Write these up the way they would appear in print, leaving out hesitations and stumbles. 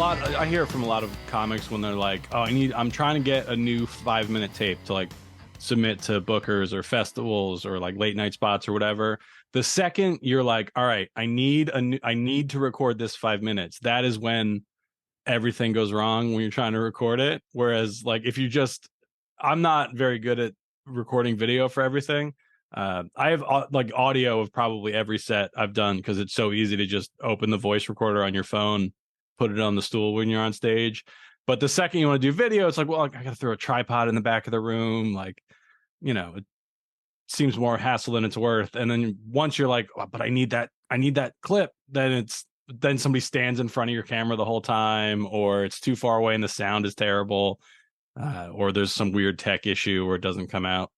I hear from a lot of comics when they're like, oh, I'm trying to get a new 5-minute tape to like submit to bookers or festivals or like late night spots or whatever. The second you're like, all right, I need to record this 5 minutes, that is when everything goes wrong when you're trying to record it. Whereas like if you just, I'm not very good at recording video for everything. I have like audio of probably every set I've done because it's so easy to just open the voice recorder on your phone, put it on the stool when you're on stage. But the second you want to do video, it's like, well, I got to throw a tripod in the back of the room. Like, it seems more hassle than it's worth. And then once you're like, oh, but I need that clip, then somebody stands in front of your camera the whole time, or it's too far away and the sound is terrible, or there's some weird tech issue where it doesn't come out.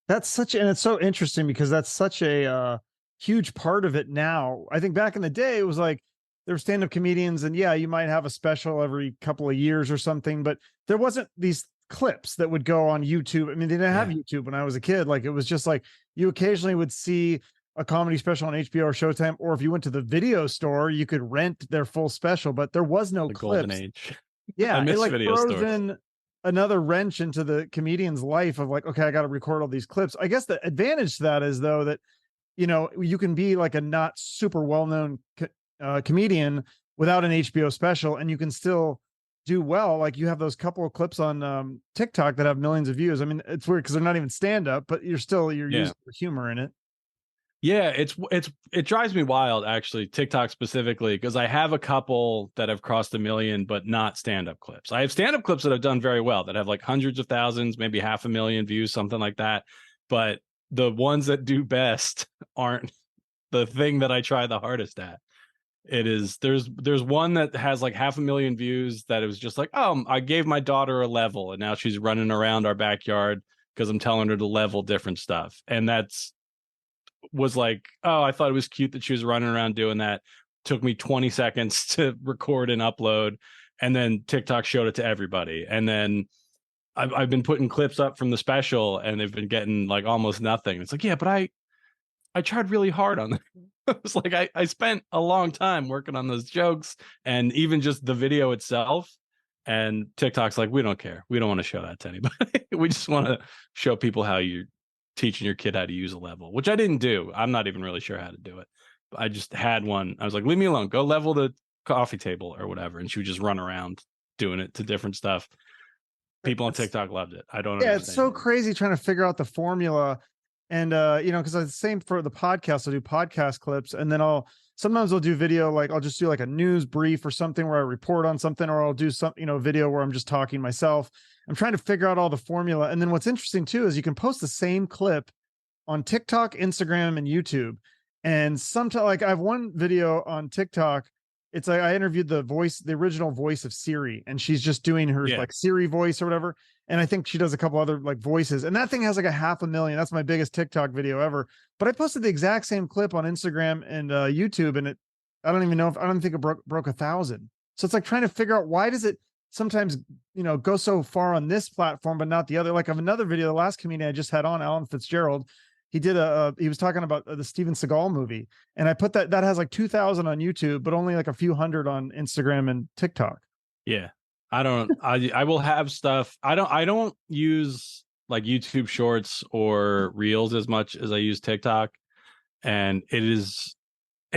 And it's so interesting because that's such a huge part of it now. I think back in the day, it was like there were stand-up comedians and you might have a special every couple of years or something, but there wasn't these clips that would go on YouTube. I mean, they didn't have YouTube when I was a kid. Like it was just like you occasionally would see a comedy special on HBO or Showtime, or if you went to the video store, you could rent their full special, but there was no clips. Golden age. Yeah, I miss it like video throws stores. in another wrench into the comedian's life of like, okay, I got to record all these clips. I guess the advantage to that is though that you can be like a not super well-known comedian without an HBO special, and you can still do well. Like you have those couple of clips on TikTok that have millions of views. I mean, it's weird because they're not even stand-up, but you're using the humor in it. Yeah, it drives me wild, actually, TikTok specifically, because I have a couple that have crossed 1 million, but not stand-up clips. I have stand-up clips that have done very well, that have like hundreds of thousands, maybe 500,000 views, something like that. But the ones that do best aren't the thing that I try the hardest at. It is there's one that has like 500,000 views that it was just like, oh, I gave my daughter a level and now she's running around our backyard because I'm telling her to level different stuff. And was like, oh, I thought it was cute that she was running around doing that. Took me 20 seconds to record and upload, and then TikTok showed it to everybody. And then I've been putting clips up from the special and they've been getting like almost nothing. It's like, yeah, but I tried really hard on that. It's like I spent a long time working on those jokes and even just the video itself. And TikTok's like, we don't care. We don't want to show that to anybody. We just want to show people how you're teaching your kid how to use a level, which I didn't do. I'm not even really sure how to do it. I just had one. I was like, leave me alone. Go level the coffee table or whatever. And she would just run around doing it to different stuff. People on TikTok loved it. I don't understand. It's so crazy trying to figure out the formula. And, because it's the same for the podcast. I'll do podcast clips, and then sometimes I'll do video. Like I'll just do like a news brief or something where I report on something, or I'll do some, video where I'm just talking myself. I'm trying to figure out all the formula. And then what's interesting too, is you can post the same clip on TikTok, Instagram, and YouTube. And sometimes, like I have one video on TikTok. It's like I interviewed the original voice of Siri, and she's just doing her like Siri voice or whatever. And I think she does a couple other like voices, and that thing has like 500,000. That's my biggest TikTok video ever. But I posted the exact same clip on Instagram and YouTube, and I don't think it broke 1,000. So it's like trying to figure out, why does it sometimes, go so far on this platform, but not the other. Like I have another video, the last comedian I just had on, Alan Fitzgerald, he was talking about the Steven Seagal movie. And I put that has like 2,000 on YouTube, but only like a few hundred on Instagram and TikTok. Yeah. I will have stuff. I don't use like YouTube shorts or reels as much as I use TikTok. And it's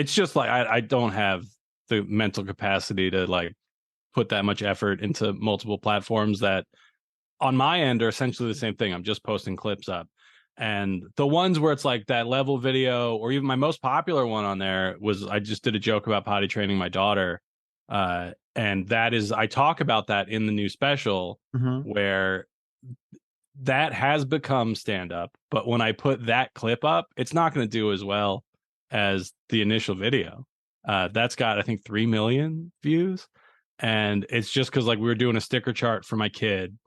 just like, I don't have the mental capacity to like put that much effort into multiple platforms that on my end are essentially the same thing. I'm just posting clips up. And the ones where it's like that level video, or even my most popular one on there was, I just did a joke about potty training my daughter. And that is, I talk about that in the new special, where that has become stand up. But when I put that clip up, it's not going to do as well as the initial video. That's got, I think, 3 million views. And it's just because like we were doing a sticker chart for my kid.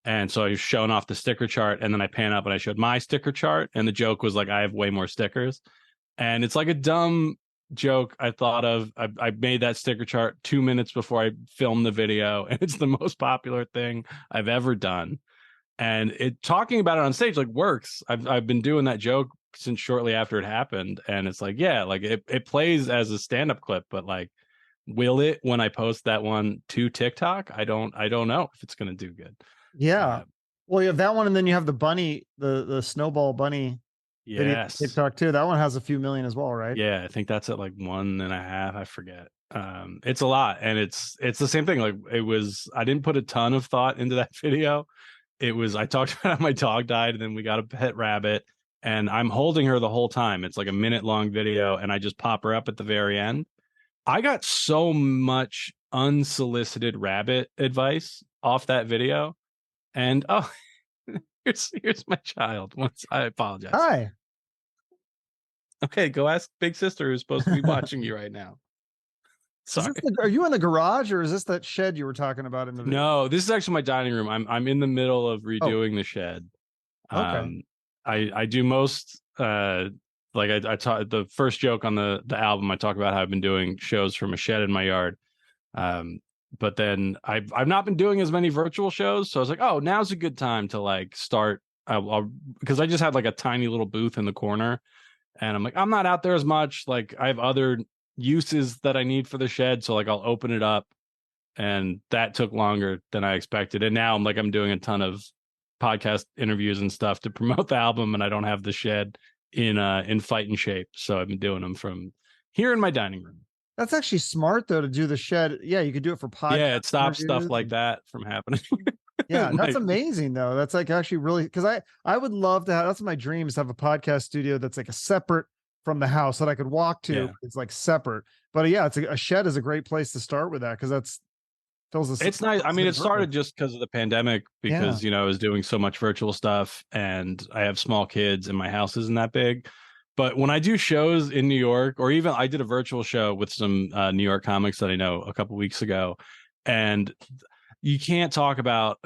And so I was showing off the sticker chart, and then I pan up and I showed my sticker chart. And the joke was like, I have way more stickers. And it's like a dumb joke I thought of. I made that sticker chart 2 minutes before I filmed the video. And it's the most popular thing I've ever done. And talking about it on stage like works. I've been doing that joke since shortly after it happened. And it's like, yeah, like it plays as a stand-up clip, but like will it when I post that one to TikTok? I don't know if it's going to do good. Yeah. Well, you have that one, and then you have the bunny, the snowball bunny video on Yes. TikTok too. That one has a few million as well, right? Yeah, I think that's at like 1.5. I forget. It's a lot, and it's the same thing. Like I didn't put a ton of thought into that video. I talked about how my dog died, and then we got a pet rabbit, and I'm holding her the whole time. It's like a minute-long video, and I just pop her up at the very end. I got so much unsolicited rabbit advice off that video. And here's my child. Once I apologize. Hi. Okay, go ask Big Sister who's supposed to be watching you right now. Sorry. Are you in the garage, or is this that shed you were talking about in the video? No, this is actually my dining room. I'm in the middle of redoing the shed. Okay. I do most like I talk the first joke on the album. I talk about how I've been doing shows from a shed in my yard. But then I've not been doing as many virtual shows, so I was like, oh, now's a good time to like start. Because I just had like a tiny little booth in the corner, and I'm like, I'm not out there as much. Like I have other uses that I need for the shed, so like I'll open it up, and that took longer than I expected. And now I'm doing a ton of podcast interviews and stuff to promote the album, and I don't have the shed in fighting shape, so I've been doing them from here in my dining room. That's actually smart though, to do the shed. Yeah, you could do it for podcasts. Yeah, it stops stuff like that from happening. Yeah, that's amazing though. That's like actually really, because I would love to have, that's my dream, is to have a podcast studio that's like a separate from the house that I could walk to. Yeah. It's like separate. But yeah, it's a shed is a great place to start with that, because it's nice. I mean, it started just because of the pandemic, because I was doing so much virtual stuff, and I have small kids and my house isn't that big. But when I do shows in New York, or even I did a virtual show with some New York comics that I know a couple weeks ago, and you can't talk about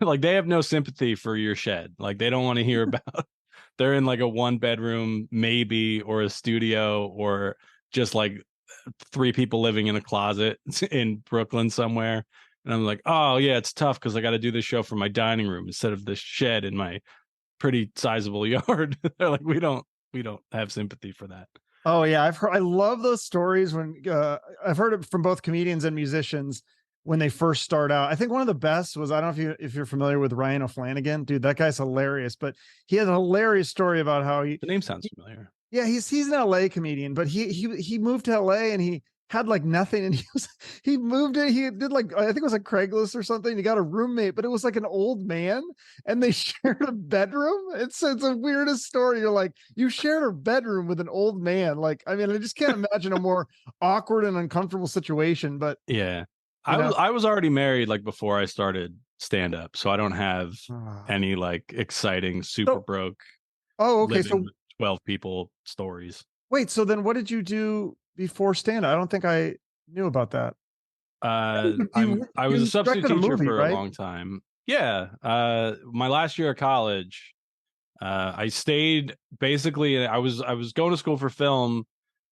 like, they have no sympathy for your shed. Like they don't want to hear about, they're in like a 1-bedroom maybe, or a studio, or just like 3 people living in a closet in Brooklyn somewhere. And I'm like, oh yeah, it's tough because I got to do this show from my dining room instead of this shed in my pretty sizable yard. They're like, we don't have sympathy for that. Oh yeah, I love those stories when I've heard it from both comedians and musicians when they first start out. I think one of the best was, I don't know if you're familiar with Ryan O'Flanagan. Dude, that guy's hilarious. But he has a hilarious story about how the name sounds familiar. Yeah, he's an LA comedian, but he moved to LA, and he had like nothing, and he moved it. He did like, I think it was like Craigslist or something. He got a roommate, but it was like an old man, and they shared a bedroom. It's the weirdest story. You're like, you shared a bedroom with an old man. Like, I mean, I just can't imagine a more awkward and uncomfortable situation. But yeah, I was already married like before I started stand up, so I don't have any like exciting super broke. Oh, okay. So 12 people stories. Wait, so then what did you do before stand-up? I don't think I knew about that. I was a substitute teacher for a long time. Yeah. My last year of college, I stayed basically, I was going to school for film,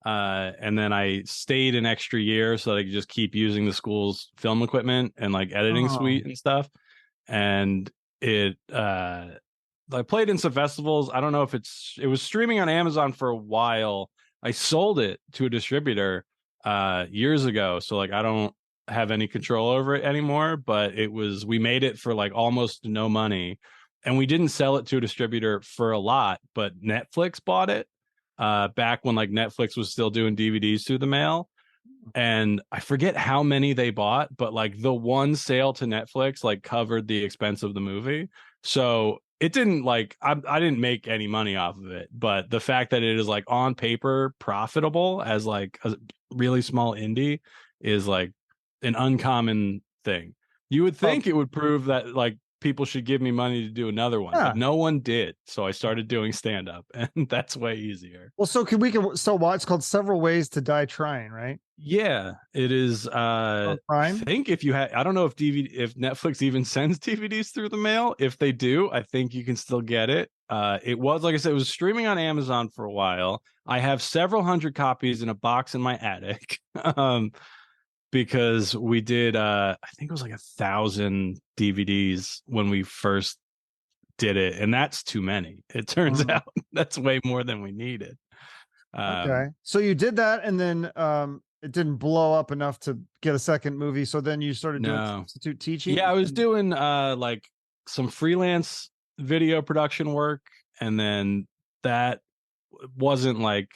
and then I stayed an extra year so that I could just keep using the school's film equipment and like editing suite and stuff. And I played in some festivals. I don't know if it was streaming on Amazon for a while. I sold it to a distributor years ago, so like I don't have any control over it anymore, but we made it for like almost no money, and we didn't sell it to a distributor for a lot, but Netflix bought it back when like Netflix was still doing DVDs through the mail. And I forget how many they bought, but like the one sale to Netflix like covered the expense of the movie. So it didn't like, I didn't make any money off of it, but the fact that it is like on paper profitable as like a really small indie is like an uncommon thing. You would think it would prove that like people should give me money to do another one, but no one did. So I started doing stand up, and that's way easier. Well, so it's called Several Ways to Die Trying, right? Yeah, it is. I think I don't know if Netflix even sends DVDs through the mail. If they do, I think you can still get it. It was, like I said, it was streaming on Amazon for a while. I have several hundred copies in a box in my attic. Because we did I think it was like 1,000 DVDs when we first did it, and that's too many. It turns out that's way more than we needed. Okay, so you did that, and then it didn't blow up enough to get a second movie. So then you started doing No. substitute teaching. Yeah, I was doing like some freelance video production work, and then that wasn't like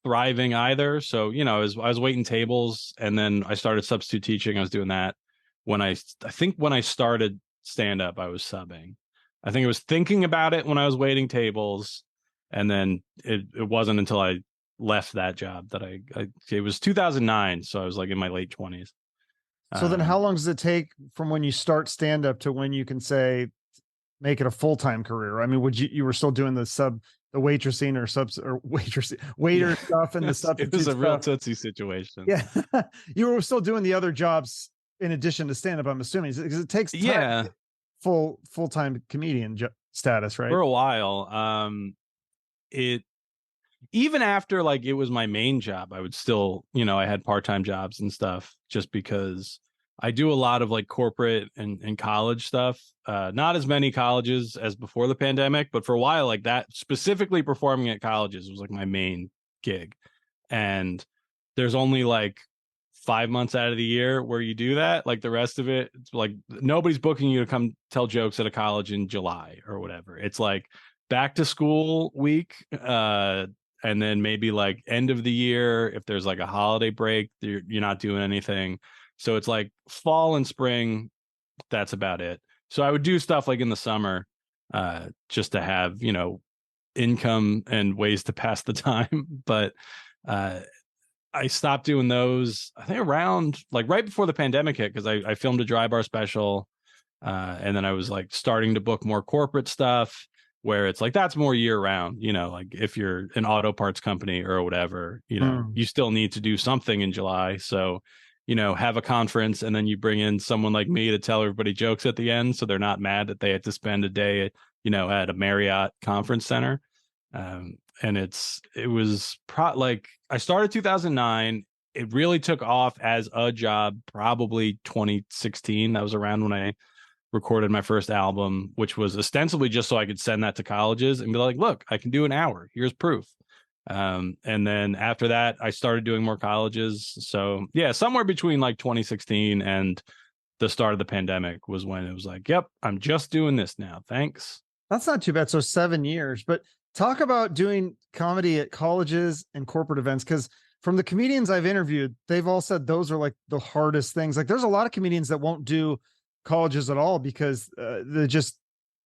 thriving either. So, you know, I was waiting tables, and then I started substitute teaching. I was doing that when I think when I started stand up, I was subbing. I think I was thinking about it when I was waiting tables, and then it wasn't until I left that job that it was 2009, so I was like in my late 20s. So then how long does it take from when you start stand up to when you can say make it a full-time career? I mean, you were still doing the waitressing or waiter stuff and the substitute It was a real stuff. tootsie situation. Yeah. You were still doing the other jobs in addition to stand up, I'm assuming, because it takes time to get full-time comedian status, right? For a while. It even after like it was my main job, I would still, you know, I had part-time jobs and stuff just because I do a lot of like corporate and college stuff. Not as many colleges as before the pandemic, but for a while, like that, specifically performing at colleges was like my main gig. And there's only like 5 months out of the year where you do that. Like the rest of it, it's like nobody's booking you to come tell jokes at a college in July or whatever. It's like back to school week, and then maybe like end of the year if there's like a holiday break, you're not doing anything. So it's like fall and spring, that's about it. So I would do stuff like in the summer, just to have, you know, income and ways to pass the time. But I stopped doing those, I think around like right before the pandemic hit, because I filmed a Dry Bar special, and then I was like starting to book more corporate stuff where it's like that's more year round, you know, like if you're an auto parts company or whatever, you know, you still need to do something in July. So, you know, have a conference and then you bring in someone like me to tell everybody jokes at the end, so they're not mad that they had to spend a day, you know, at a Marriott conference center. And it was like I started 2009. It really took off as a job probably 2016. That was around when I recorded my first album, which was ostensibly just so I could send that to colleges and be like, look, I can do an hour. Here's proof. And then after that, I started doing more colleges. So yeah, somewhere between like 2016 and the start of the pandemic was when it was like, yep, I'm just doing this now. Thanks. That's not too bad. So 7 years, but talk about doing comedy at colleges and corporate events. Cause from the comedians I've interviewed, they've all said those are like the hardest things. Like there's a lot of comedians that won't do colleges at all because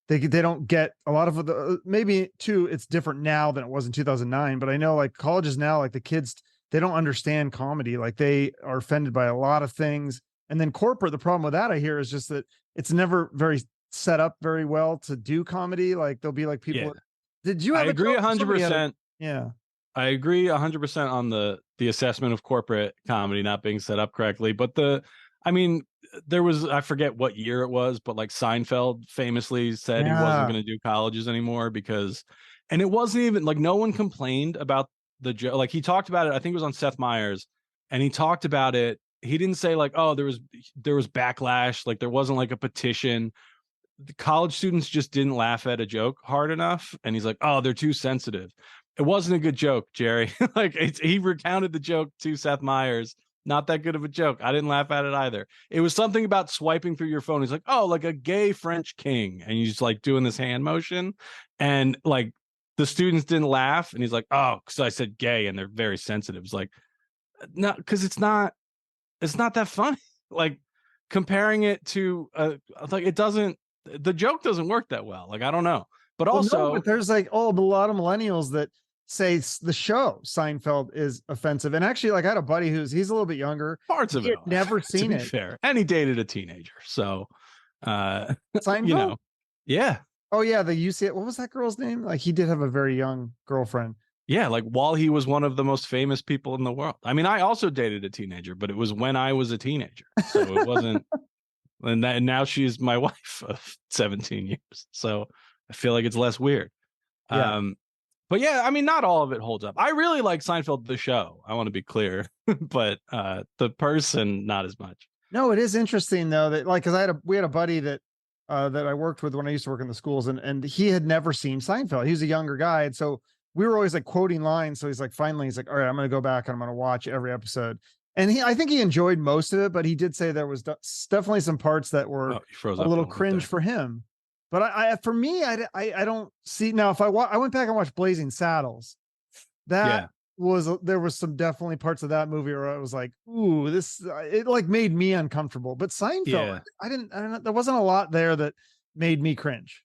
they don't get a lot of the, maybe too, it's different now than it was in 2009, but I know like colleges now, like the kids, they don't understand comedy. Like they are offended by a lot of things. And then corporate, the problem with that I hear is just that it's never very set up very well to do comedy. Like there'll be like people. Yeah. Did you have I agree 100%. Yeah. I agree 100% on the assessment of corporate comedy not being set up correctly. But I mean, there was, I forget what year it was, but like Seinfeld famously said he wasn't going to do colleges anymore because, and it wasn't even like no one complained about the joke. Like he talked about it, I think it was on Seth Meyers, and he talked about it. He didn't say like, oh, there was backlash. Like there wasn't like a petition. The college students just didn't laugh at a joke hard enough. And he's like, oh, they're too sensitive. It wasn't a good joke, Jerry. Like he recounted the joke to Seth Meyers. Not that good of a joke. I didn't laugh at it either. It was something about swiping through your phone. He's like, oh, like a gay French king. And he's like doing this hand motion. And like the students didn't laugh. And he's like, oh, because I said gay and they're very sensitive. It's like, no, because it's not that funny. Like comparing it to like it doesn't, the joke doesn't work that well. Like, I don't know. But also but there's like, a lot of millennials that say the show Seinfeld is offensive. And actually, like I had a buddy he's a little bit younger. Parts of it. Never seen it. Fair. And he dated a teenager. So, Seinfeld? You know, yeah. Oh yeah. The UCLA, what was that girl's name? Like he did have a very young girlfriend. Yeah. Like while he was one of the most famous people in the world. I mean, I also dated a teenager, but it was when I was a teenager. So it wasn't, and now she's my wife of 17 years. So I feel like it's less weird. Yeah. But yeah, I mean, not all of it holds up. I really like Seinfeld, the show. I want to be clear, but the person, not as much. No, it is interesting though that like, cause we had a buddy that I worked with when I used to work in the schools and he had never seen Seinfeld. He was a younger guy. And so we were always like quoting lines. So he's like, finally, he's like, all right, I'm going to go back and I'm going to watch every episode. And I think he enjoyed most of it, but he did say there was definitely some parts that were You froze a up little bit cringe there. for him. But for me, I don't see now. If I went back and watched Blazing Saddles, that there was some definitely parts of that movie where I was like, ooh, it like made me uncomfortable. But Seinfeld, I don't know, there wasn't a lot there that made me cringe.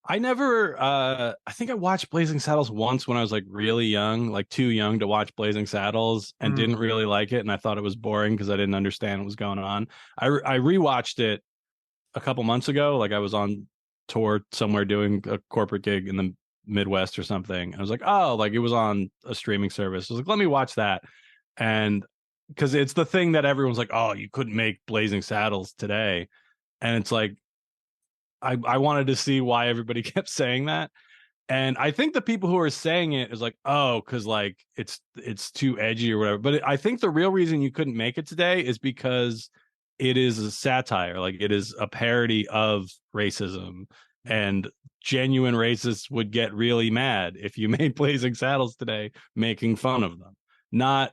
I never I think I watched Blazing Saddles once when I was like really young, like too young to watch Blazing Saddles, and didn't really like it, and I thought it was boring because I didn't understand what was going on. I rewatched it a couple months ago, like I was on tour somewhere doing a corporate gig in the Midwest or something. I was like, oh, like it was on a streaming service. I was like, let me watch that. And because it's the thing that everyone's like, oh, you couldn't make Blazing Saddles today. And it's like, I wanted to see why everybody kept saying that. And I think the people who are saying it is like, oh, because like it's too edgy or whatever. But I think the real reason you couldn't make it today is because it is a satire. Like it is a parody of racism, and genuine racists would get really mad if you made Blazing Saddles today making fun of them. Not,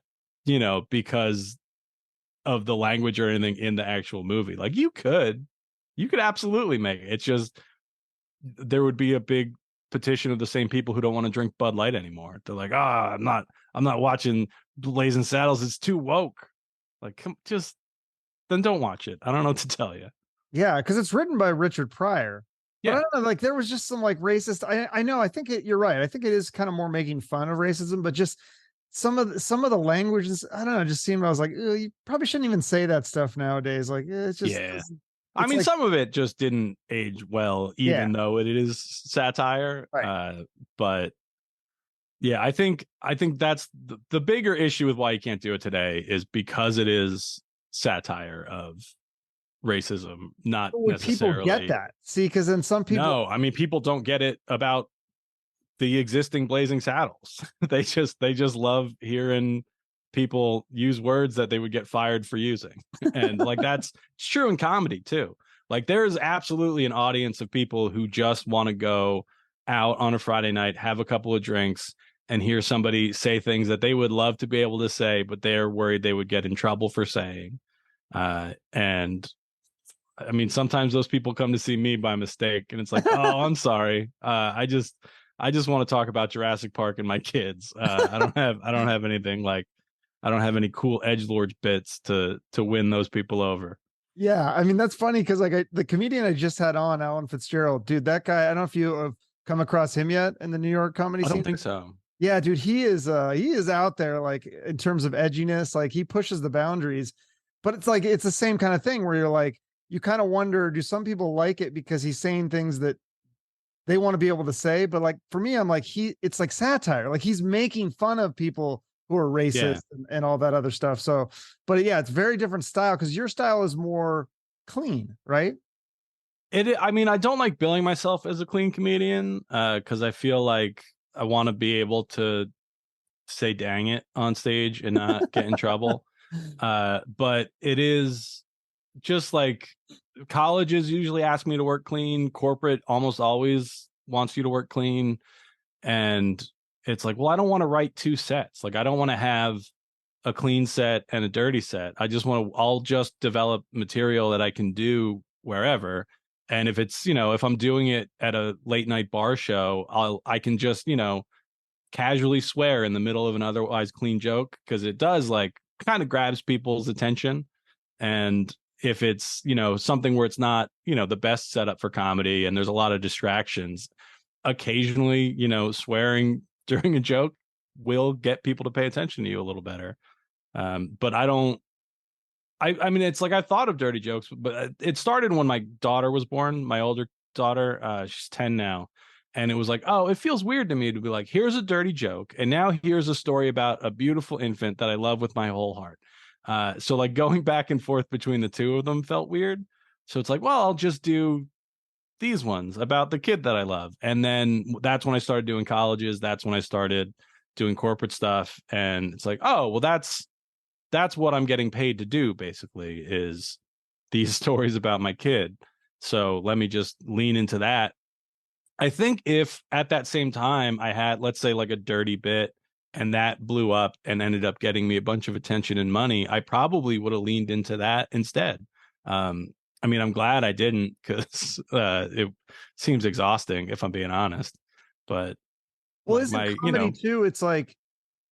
because of the language or anything in the actual movie. Like you could absolutely make it. It's just there would be a big petition of the same people who don't want to drink Bud Light anymore. They're like, I'm not watching Blazing Saddles. It's too woke. Like, then don't watch it. I don't know what to tell you. Yeah, because it's written by Richard Pryor. But Yeah. I don't know, like there was just some like racist. I know. I think you're right. I think it is kind of more making fun of racism, but just some of the languages. I don't know. Just seemed I was like, you probably shouldn't even say that stuff nowadays. Like it's just. Yeah. It's I mean, like, some of it just didn't age well, even though it is satire. Right. But yeah, I think that's the bigger issue with why you can't do it today is because it is satire of racism, not would necessarily. people get that? See, because then some people. No, I mean, people don't get it about the existing Blazing Saddles. they just love hearing people use words that they would get fired for using. And like it's true in comedy too. Like there's absolutely an audience of people who just want to go out on a Friday night, have a couple of drinks, and hear somebody say things that they would love to be able to say, but they're worried they would get in trouble for saying. And I mean, sometimes those people come to see me by mistake, and it's like, oh, I'm sorry. I just want to talk about Jurassic Park and my kids. I don't have anything like, I don't have any cool edgelord bits to win those people over. Yeah, I mean that's funny because like the comedian I just had on, Alan Fitzgerald, dude, that guy. I don't know if you have come across him yet in the New York comedy scene. I don't think so. Yeah, dude, he is out there like in terms of edginess, like he pushes the boundaries. But it's like it's the same kind of thing where you're like, you kind of wonder, do some people like it because he's saying things that they want to be able to say? But like for me, I'm like, it's like satire. Like he's making fun of people who are racist and all that other stuff. So, but yeah, it's very different style because your style is more clean, right? I mean, I don't like billing myself as a clean comedian because I feel like I want to be able to say dang it on stage and not get in trouble. But it is just like colleges usually ask me to work clean. Corporate almost always wants you to work clean. And it's like, well, I don't want to write two sets. Like, I don't want to have a clean set and a dirty set. I'll just develop material that I can do wherever. And if it's, if I'm doing it at a late night bar show, I can just, casually swear in the middle of an otherwise clean joke because it does like kind of grabs people's attention. And if it's, something where it's not, the best setup for comedy and there's a lot of distractions, occasionally, swearing during a joke will get people to pay attention to you a little better. But I mean, it's like I thought of dirty jokes, but it started when my daughter was born, my older daughter. She's 10 now. And it was like, oh, it feels weird to me to be like, here's a dirty joke. And now here's a story about a beautiful infant that I love with my whole heart. So like going back and forth between the two of them felt weird. So it's like, well, I'll just do these ones about the kid that I love. And then that's when I started doing colleges. That's when I started doing corporate stuff. And it's like, oh, well, that's what I'm getting paid to do, basically, is these stories about my kid. So let me just lean into that I think if at that same time I had, let's say, like a dirty bit and that blew up and ended up getting me a bunch of attention and money, I probably would have leaned into that instead. I mean, I'm glad I didn't, because it seems exhausting if I'm being honest. But Well, like isn't my, comedy too? It's like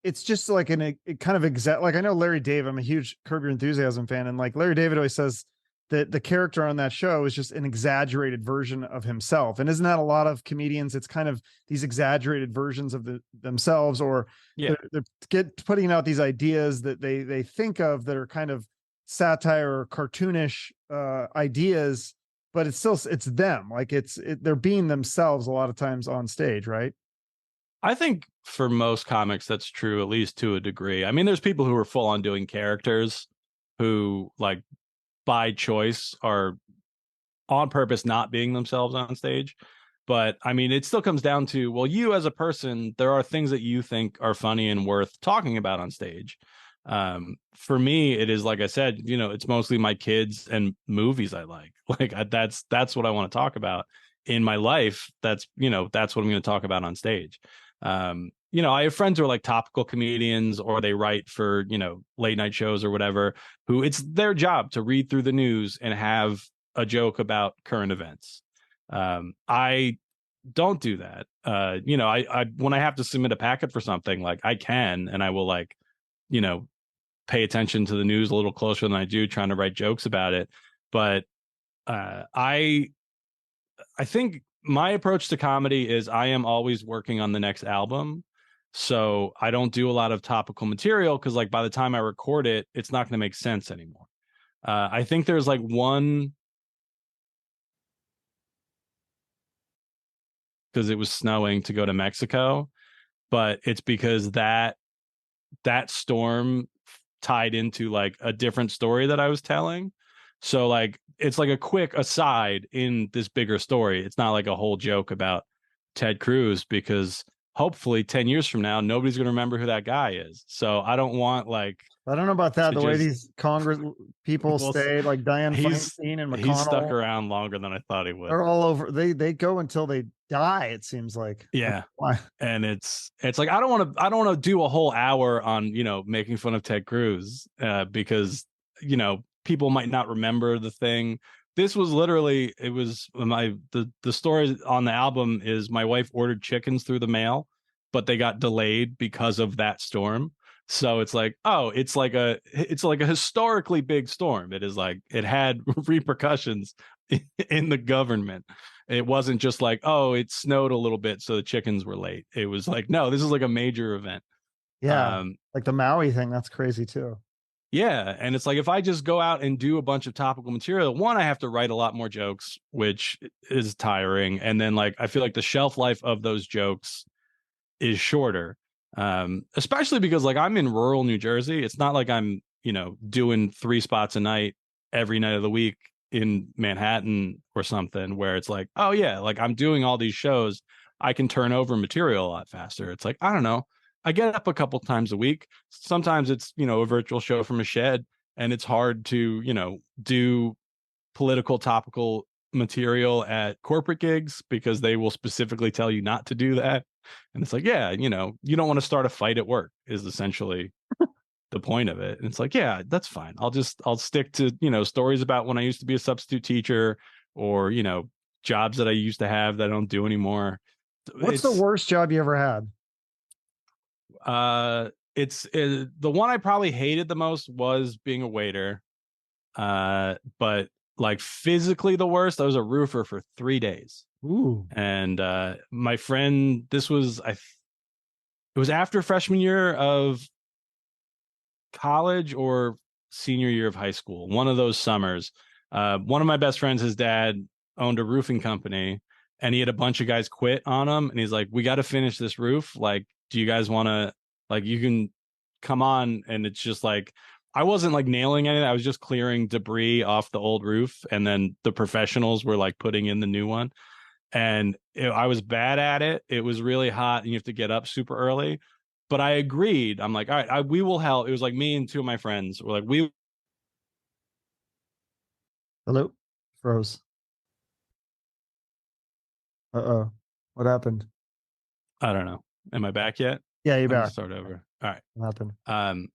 it's just like a kind of exact, like I know Larry David, I'm a huge Curb Your Enthusiasm fan, and like Larry David always says that the character on that show is just an exaggerated version of himself. And isn't that a lot of comedians? It's kind of these exaggerated versions of themselves, or yeah, they're putting out these ideas that they think of that are kind of satire or cartoonish ideas, but it's them. Like they're being themselves a lot of times on stage, right? I think for most comics that's true, at least to a degree. I mean, there's people who are full on doing characters who, like, by choice are on purpose not being themselves on stage. But I mean, it still comes down to, well, you as a person, there are things that you think are funny and worth talking about on stage. For me, it is, like I said, it's mostly my kids and movies I like. That's what I want to talk about in my life. That's what I'm going to talk about on stage. I have friends who are like topical comedians, or they write for, late night shows or whatever, who it's their job to read through the news and have a joke about current events. I don't do that. I when I have to submit a packet for something, like, I can, and I will, like, you know, pay attention to the news a little closer than I do trying to write jokes about it. But I think my approach to comedy is I am always working on the next album. So I don't do a lot of topical material, because, like, by the time I record it, it's not going to make sense anymore. I think there's like one, because it was snowing, to go to Mexico, but it's because that storm tied into like a different story that I was telling. So, like, it's like a quick aside in this bigger story. It's not like a whole joke about Ted Cruz, because hopefully 10 years from now nobody's going to remember who that guy is. So I don't want, like, I don't know about that. to The way just these Congress people well, stayed, like Dianne he's Feinstein and he's stuck McConnell, around longer than I thought he would. they're all over. They go until they die. It seems like. Yeah. Why? And it's like, I don't want to do a whole hour on, making fun of Ted Cruz, because people might not remember the thing. This was literally, it was the story on the album is my wife ordered chickens through the mail, but they got delayed because of that storm. So it's like, oh, it's like a historically big storm. It is like, it had repercussions in the government. It wasn't just like, oh, it snowed a little bit, so the chickens were late. It was like, no, this is like a major event. Yeah, Um, like the Maui thing. That's crazy too. yeah, and it's like, if I just go out and do a bunch of topical material, one, I have to write a lot more jokes, which is tiring, and then, like, I feel like the shelf life of those jokes is shorter. Especially because, like, I'm in rural New Jersey. It's not like I'm, doing 3 spots a night every night of the week in Manhattan or something, where it's like, oh yeah, like, I'm doing all these shows, I can turn over material a lot faster. It's like, I don't know, I get up a couple times a week. Sometimes it's, a virtual show from a shed, and it's hard to, do political topical material at corporate gigs, because they will specifically tell you not to do that. And it's like, yeah, you don't want to start a fight at work, is essentially the point of it. And it's like, yeah, that's fine. I'll stick to, stories about when I used to be a substitute teacher, or, jobs that I used to have that I don't do anymore. What's the It's worst job you ever had? the one I probably hated the most was being a waiter. But, like, physically the worst, I was a roofer for 3 days. Ooh. And my friend, it was after freshman year of college or senior year of high school, one of those summers. One of my best friends, his dad owned a roofing company, and he had a bunch of guys quit on him, and he's like, we got to finish this roof. Like, do you guys want to, like, you can come on? And it's just like, I wasn't like nailing anything. I was just clearing debris off the old roof, and then the professionals were like putting in the new one. And I was bad at it. It was really hot, and you have to get up super early. But I agreed. I'm like, all right, we will help. It was like me and two of my friends were like, we Hello. Froze. Uh-oh. What happened? I don't know. Am I back yet? Yeah, you're I'm gonna back. start over. All right. What happened?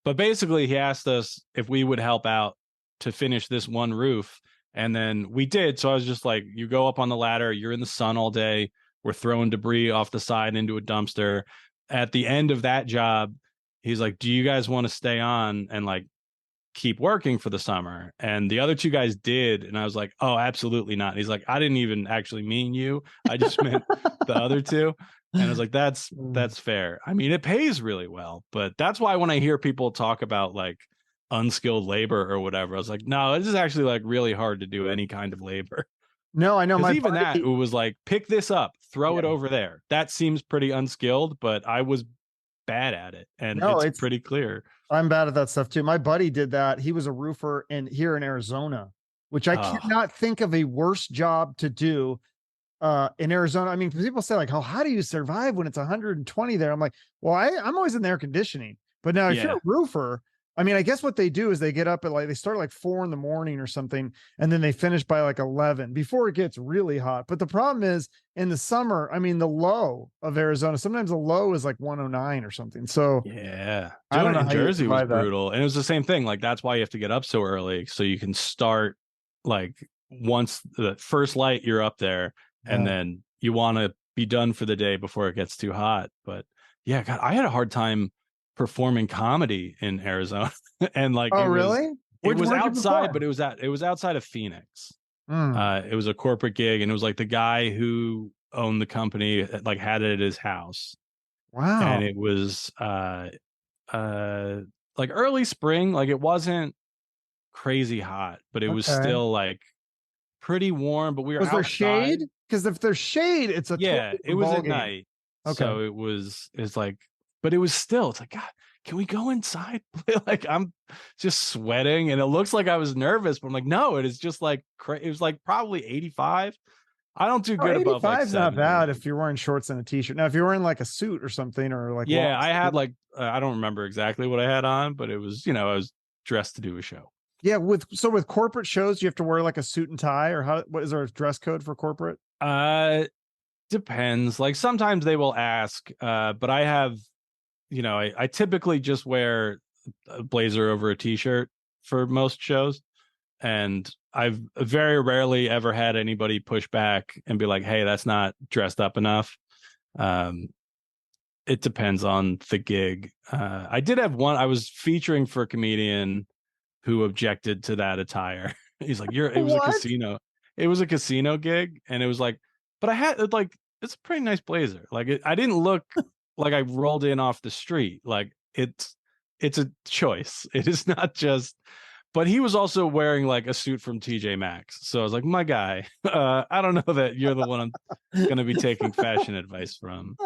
But basically he asked us if we would help out to finish this one roof. And then we did. So I was just like, you go up on the ladder, you're in the sun all day. We're throwing debris off the side into a dumpster. At the end of that job, he's like, do you guys want to stay on and like keep working for the summer? And the other two guys did. And I was like, oh, absolutely not. And he's like, I didn't even actually mean you. I just meant the other two. And I was like, that's fair. I mean, it pays really well, but that's why when I hear people talk about like unskilled labor or whatever, I was like, no, this is actually like really hard to do any kind of labor. No, I know Because my even buddy, that, it was like, pick this up, throw it over there. That seems pretty unskilled, but I was bad at it. And No, it's pretty clear. I'm bad at that stuff too. My buddy did that. He was a roofer here in Arizona, which I cannot think of a worse job to do in Arizona. I mean, people say like, oh, how do you survive when it's 120 there? I'm like, well, I'm always in the air conditioning. But now if you're a roofer, I mean, I guess what they do is they get up at like, they start at like 4 a.m. or something, and then they finish by like 11 before it gets really hot. But the problem is in the summer, I mean, the low of Arizona, sometimes the low is like 109 or something. So yeah, I don't know in how you Jersey was survive that. brutal. And it was the same thing. Like, that's why you have to get up so early so you can start like once the first light, you're up there, and then you want to be done for the day before it gets too hot. But yeah, God, I had a hard time performing comedy in Arizona. And like, Oh, really? It was outside, but it was outside of Phoenix. It was a corporate gig, and it was like the guy who owned the company like had it at his house. Wow. And it was like early spring, like it wasn't crazy hot, but it was still like pretty warm. But we were Was there outside. shade? Because if there's shade, it's a yeah, it was at night. Okay. So it's like, but it was still, it's like, God, can we go inside? Like, I'm just sweating, and it looks like I was nervous, but I'm like, no, it is just like it was like probably 85. I don't do good above like 85's not 70. bad if you're wearing shorts and a t-shirt. Now, if you're wearing like a suit or something, or like I had like I don't remember exactly what I had on, but it was, I was dressed to do a show. Yeah, with corporate shows, you have to wear like a suit and tie, or what is there a dress code for corporate? Depends. Like sometimes they will ask, but I have, I typically just wear a blazer over a t-shirt for most shows. And I've very rarely ever had anybody push back and be like, hey, that's not dressed up enough. It depends on the gig. I did have one, I was featuring for a comedian who objected to that attire. He's like, it was a casino. It was a casino gig. And it was like, but I had like, it's a pretty nice blazer. Like I didn't look like I rolled in off the street. Like it's a choice. It is not just, but he was also wearing like a suit from TJ Maxx. So I was like, my guy, I don't know that you're the one I'm going to be taking fashion advice from.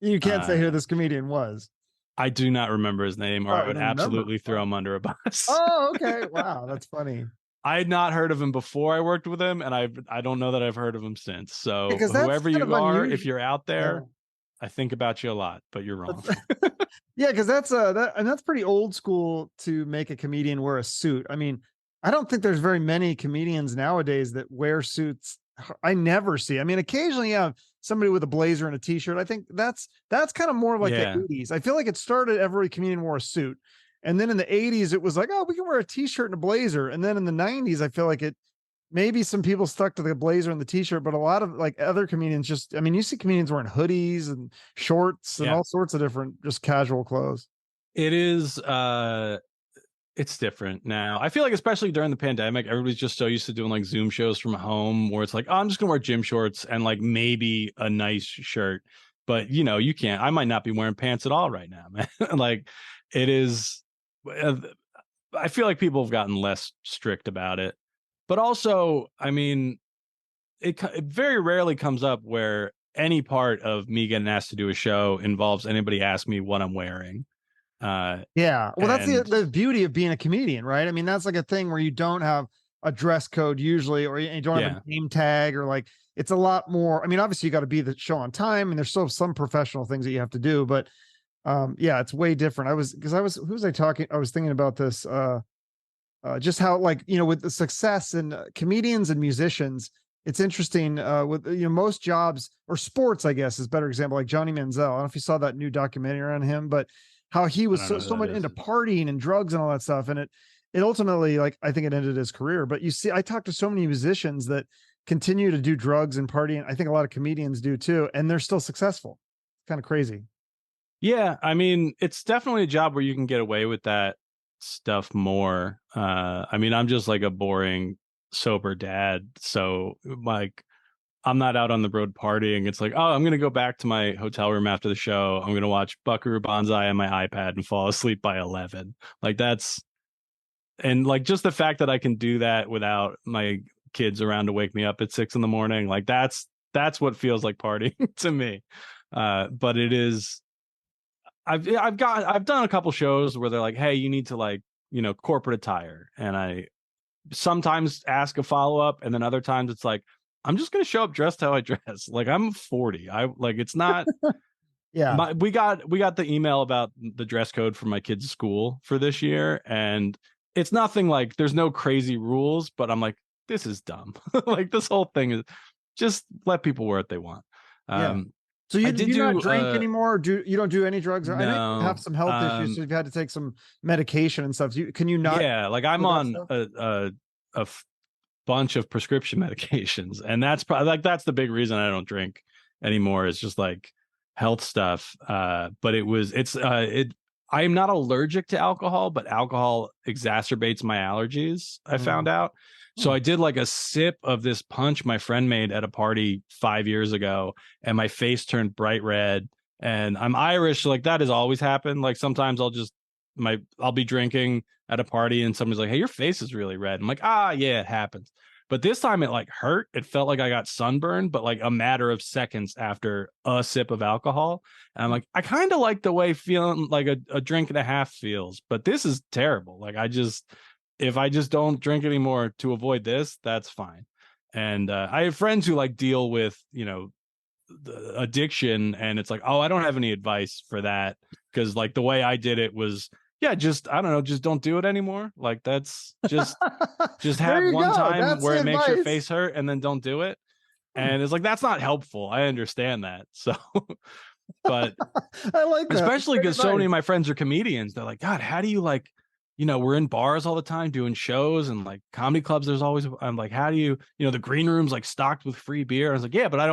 You can't say who this comedian was. I do not remember his name, or I would absolutely throw him under a bus. Oh, okay. Wow. That's funny. I had not heard of him before I worked with him, and I don't know that I've heard of him since. So whoever you are, if you're out there, I think about you a lot, but you're wrong. Yeah, because that's pretty old school to make a comedian wear a suit. I mean, I don't think there's very many comedians nowadays that wear suits. I never see. I mean, occasionally you have somebody with a blazer and a t-shirt. I think that's kind of more like the 80s. I feel like it started every comedian wore a suit. And then in the 80s, it was like, oh, we can wear a t-shirt and a blazer. And then in the 90s, I feel like maybe some people stuck to the blazer and the t-shirt, but a lot of like other comedians just, I mean, you see comedians wearing hoodies and shorts and all sorts of different, just casual clothes. It is, it's different now. I feel like, especially during the pandemic, everybody's just so used to doing like Zoom shows from home where it's like, oh, I'm just gonna wear gym shorts and like maybe a nice shirt. But you can't, I might not be wearing pants at all right now, man. Like it is, I feel like people have gotten less strict about it. But also, I mean, it very rarely comes up where any part of me getting asked to do a show involves anybody ask me what I'm wearing. Yeah. Well, that's the beauty of being a comedian, right? I mean, that's like a thing where you don't have a dress code usually, or you don't have a name tag, or like, it's a lot more. I mean, obviously you got to be the show on time, and there's still some professional things that you have to do, but yeah, it's way different. who was I talking? I was thinking about this, just how, like, with the success in comedians and musicians, it's interesting with most jobs or sports, I guess is a better example, like Johnny Manziel. I don't know if you saw that new documentary on him, but how he was so much into partying and drugs and all that stuff. And it ultimately, like, I think it ended his career. But you see, I talked to so many musicians that continue to do drugs and partying. I think a lot of comedians do too, and they're still successful. It's kind of crazy. Yeah, I mean, it's definitely a job where you can get away with that stuff more. I mean, I'm just like a boring sober dad, so like I'm not out on the road partying. It's like, oh, I'm gonna go back to my hotel room after the show. I'm gonna watch Buckaroo Banzai on my iPad and fall asleep by 11. Like that's, and like just the fact that I can do that without my kids around to wake me up at 6 a.m, like that's what feels like partying to me. But it is. I've done a couple shows where they're like, hey, you need to like, corporate attire. And I sometimes ask a follow-up, and then other times it's like, I'm just gonna show up dressed how I dress. Like I'm 40. I like it's not Yeah. we got the email about the dress code for my kids' school for this year, and it's nothing like there's no crazy rules, but I'm like, this is dumb. Like this whole thing is just let people wear what they want. Yeah. So you do not drink anymore? Or you don't do any drugs? No, I know you have some health issues, so you've had to take some medication and stuff. Can you not? Yeah, like I'm on a bunch of prescription medications, and that's probably like that's the big reason I don't drink anymore. Is just like health stuff. But I am not allergic to alcohol, but alcohol exacerbates my allergies. I found out. So I did like a sip of this punch my friend made at a party 5 years ago, and my face turned bright red. And I'm Irish, so like that has always happened. Like sometimes I'll be drinking at a party and somebody's like, hey, your face is really red. I'm like, yeah, it happens. But this time it like hurt. It felt like I got sunburned, but like a matter of seconds after a sip of alcohol. And I'm like, I kind of like the way feeling like a drink and a half feels, but this is terrible. Like if I just don't drink anymore to avoid this, that's fine. And I have friends who like deal with, the addiction, and it's like, oh, I don't have any advice for that, because like the way I did it was, yeah, just I don't know, just don't do it anymore. Like that's just have one time where it makes your face hurt and then don't do it. And it's like that's not helpful. I understand that. So but I like that. Especially because so many of my friends are comedians. They're like, God, how do you like, we're in bars all the time doing shows and like comedy clubs. I'm like, how do you, the green room's like stocked with free beer. I was like, yeah, but I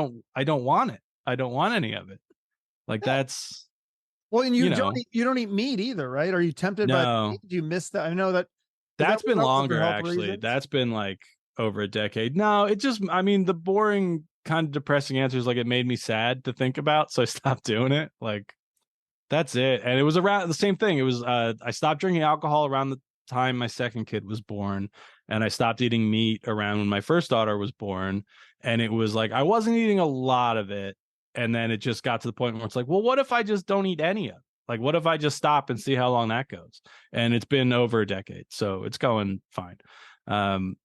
don't want it. I don't want any of it. Like that's. Well, and you don't eat meat either, right? Are you tempted by meat? Do you miss that? I know that's been longer actually. That's been like over a decade. No, the boring kind of depressing answer is like it made me sad to think about, so I stopped doing it. Like that's it. And it was around the same thing. It was I stopped drinking alcohol around the time my second kid was born, and I stopped eating meat around when my first daughter was born. And it was like I wasn't eating a lot of it, and then it just got to the point where it's like, well, what if I just don't eat any of it? Like, what if I just stop and see how long that goes? And it's been over a decade, so it's going fine.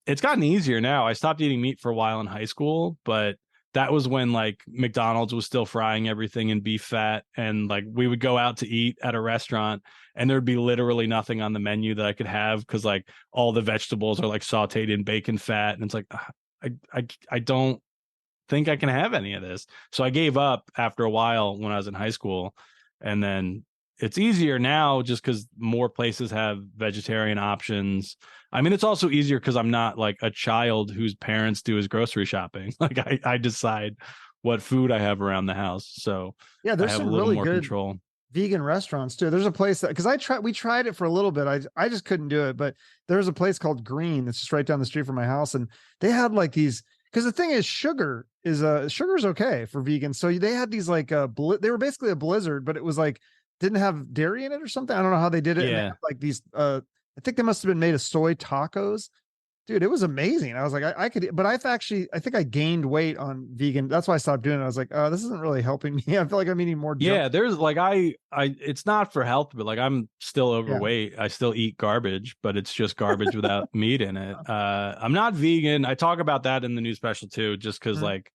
It's gotten easier now. I stopped eating meat for a while in high school, but that was when like McDonald's was still frying everything in beef fat, and like we would go out to eat at a restaurant and there'd be literally nothing on the menu that I could have because like all the vegetables are like sauteed in bacon fat, and it's like I don't think I can have any of this. So I gave up after a while when I was in high school, and then it's easier now just because more places have vegetarian options. I mean, it's also easier because I'm not like a child whose parents do his grocery shopping. Like I decide what food I have around the house. So yeah, there's some really good control. Vegan restaurants too. There's a place that we tried it for a little bit. I just couldn't do it, but there's a place called Green that's just right down the street from my house, and they had like these. Because the thing is, sugar's okay for vegans. So they had these like they were basically a blizzard, but it was like didn't have dairy in it or something. I don't know how they did it. Yeah. Like these I think they must have been made of soy tacos. Dude, it was amazing. I was like, I could, but I think I gained weight on vegan. That's why I stopped doing it. I was like, oh, this isn't really helping me. I feel like I'm eating more junk. Yeah, there's like it's not for health, but like I'm still overweight. Yeah. I still eat garbage, but it's just garbage without meat in it. I'm not vegan. I talk about that in the new special too, just because like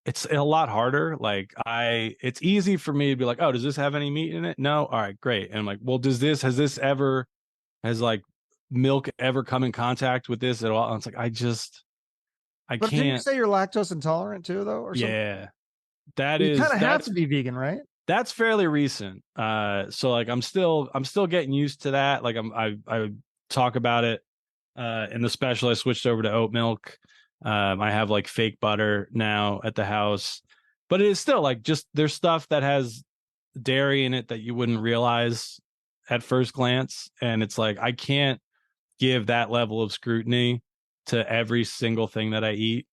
it's a lot harder. Like it's easy for me to be like, oh, does this have any meat in it? No. All right, great. And I'm like, well, has like milk ever come in contact with this at all? And it's like, I But didn't you can't. say you're lactose intolerant too, though, or something? Yeah, that You kind is of have to be vegan, right? that's fairly recent. So like I'm still getting used to that. Like I talk about it in the special. I switched over to oat milk. I have like fake butter now at the house, but it is still like just there's stuff that has dairy in it that you wouldn't realize at first glance, and it's like I can't give that level of scrutiny to every single thing that I eat.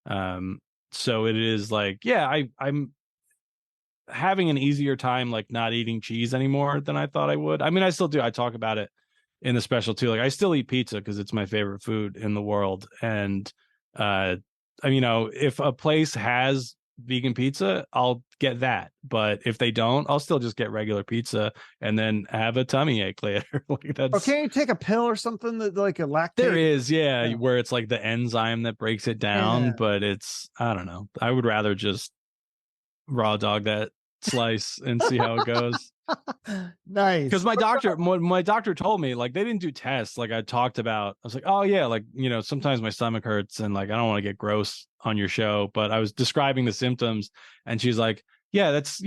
Um, so it is like, yeah, I'm having an easier time like not eating cheese anymore than I thought I would. I mean, I still do. I talk about it in the special too. Like I still eat pizza because it's my favorite food in the world. And if a place has vegan pizza, I'll get that. But if they don't, I'll still just get regular pizza and then have a tummy ache later. Like Or that's can't you take a pill or something that like a lactate? there is, yeah, where it's like the enzyme that breaks it down, Yeah. but it's I don't know. I would rather just raw dog that slice and see how it goes. Nice. Because my doctor told me like they didn't do tests. Like I talked about, I was like, oh yeah, like sometimes my stomach hurts and like I don't want to get gross on your show, but I was describing the symptoms, and she's like, yeah, that's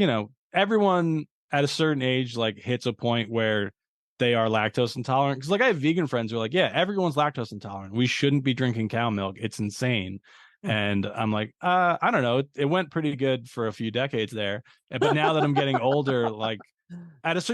everyone at a certain age like hits a point where they are lactose intolerant. Because like I have vegan friends who are like, yeah, everyone's lactose intolerant. We shouldn't be drinking cow milk. It's insane. And I'm like, I don't know. It went pretty good for a few decades there, but now that I'm getting older, like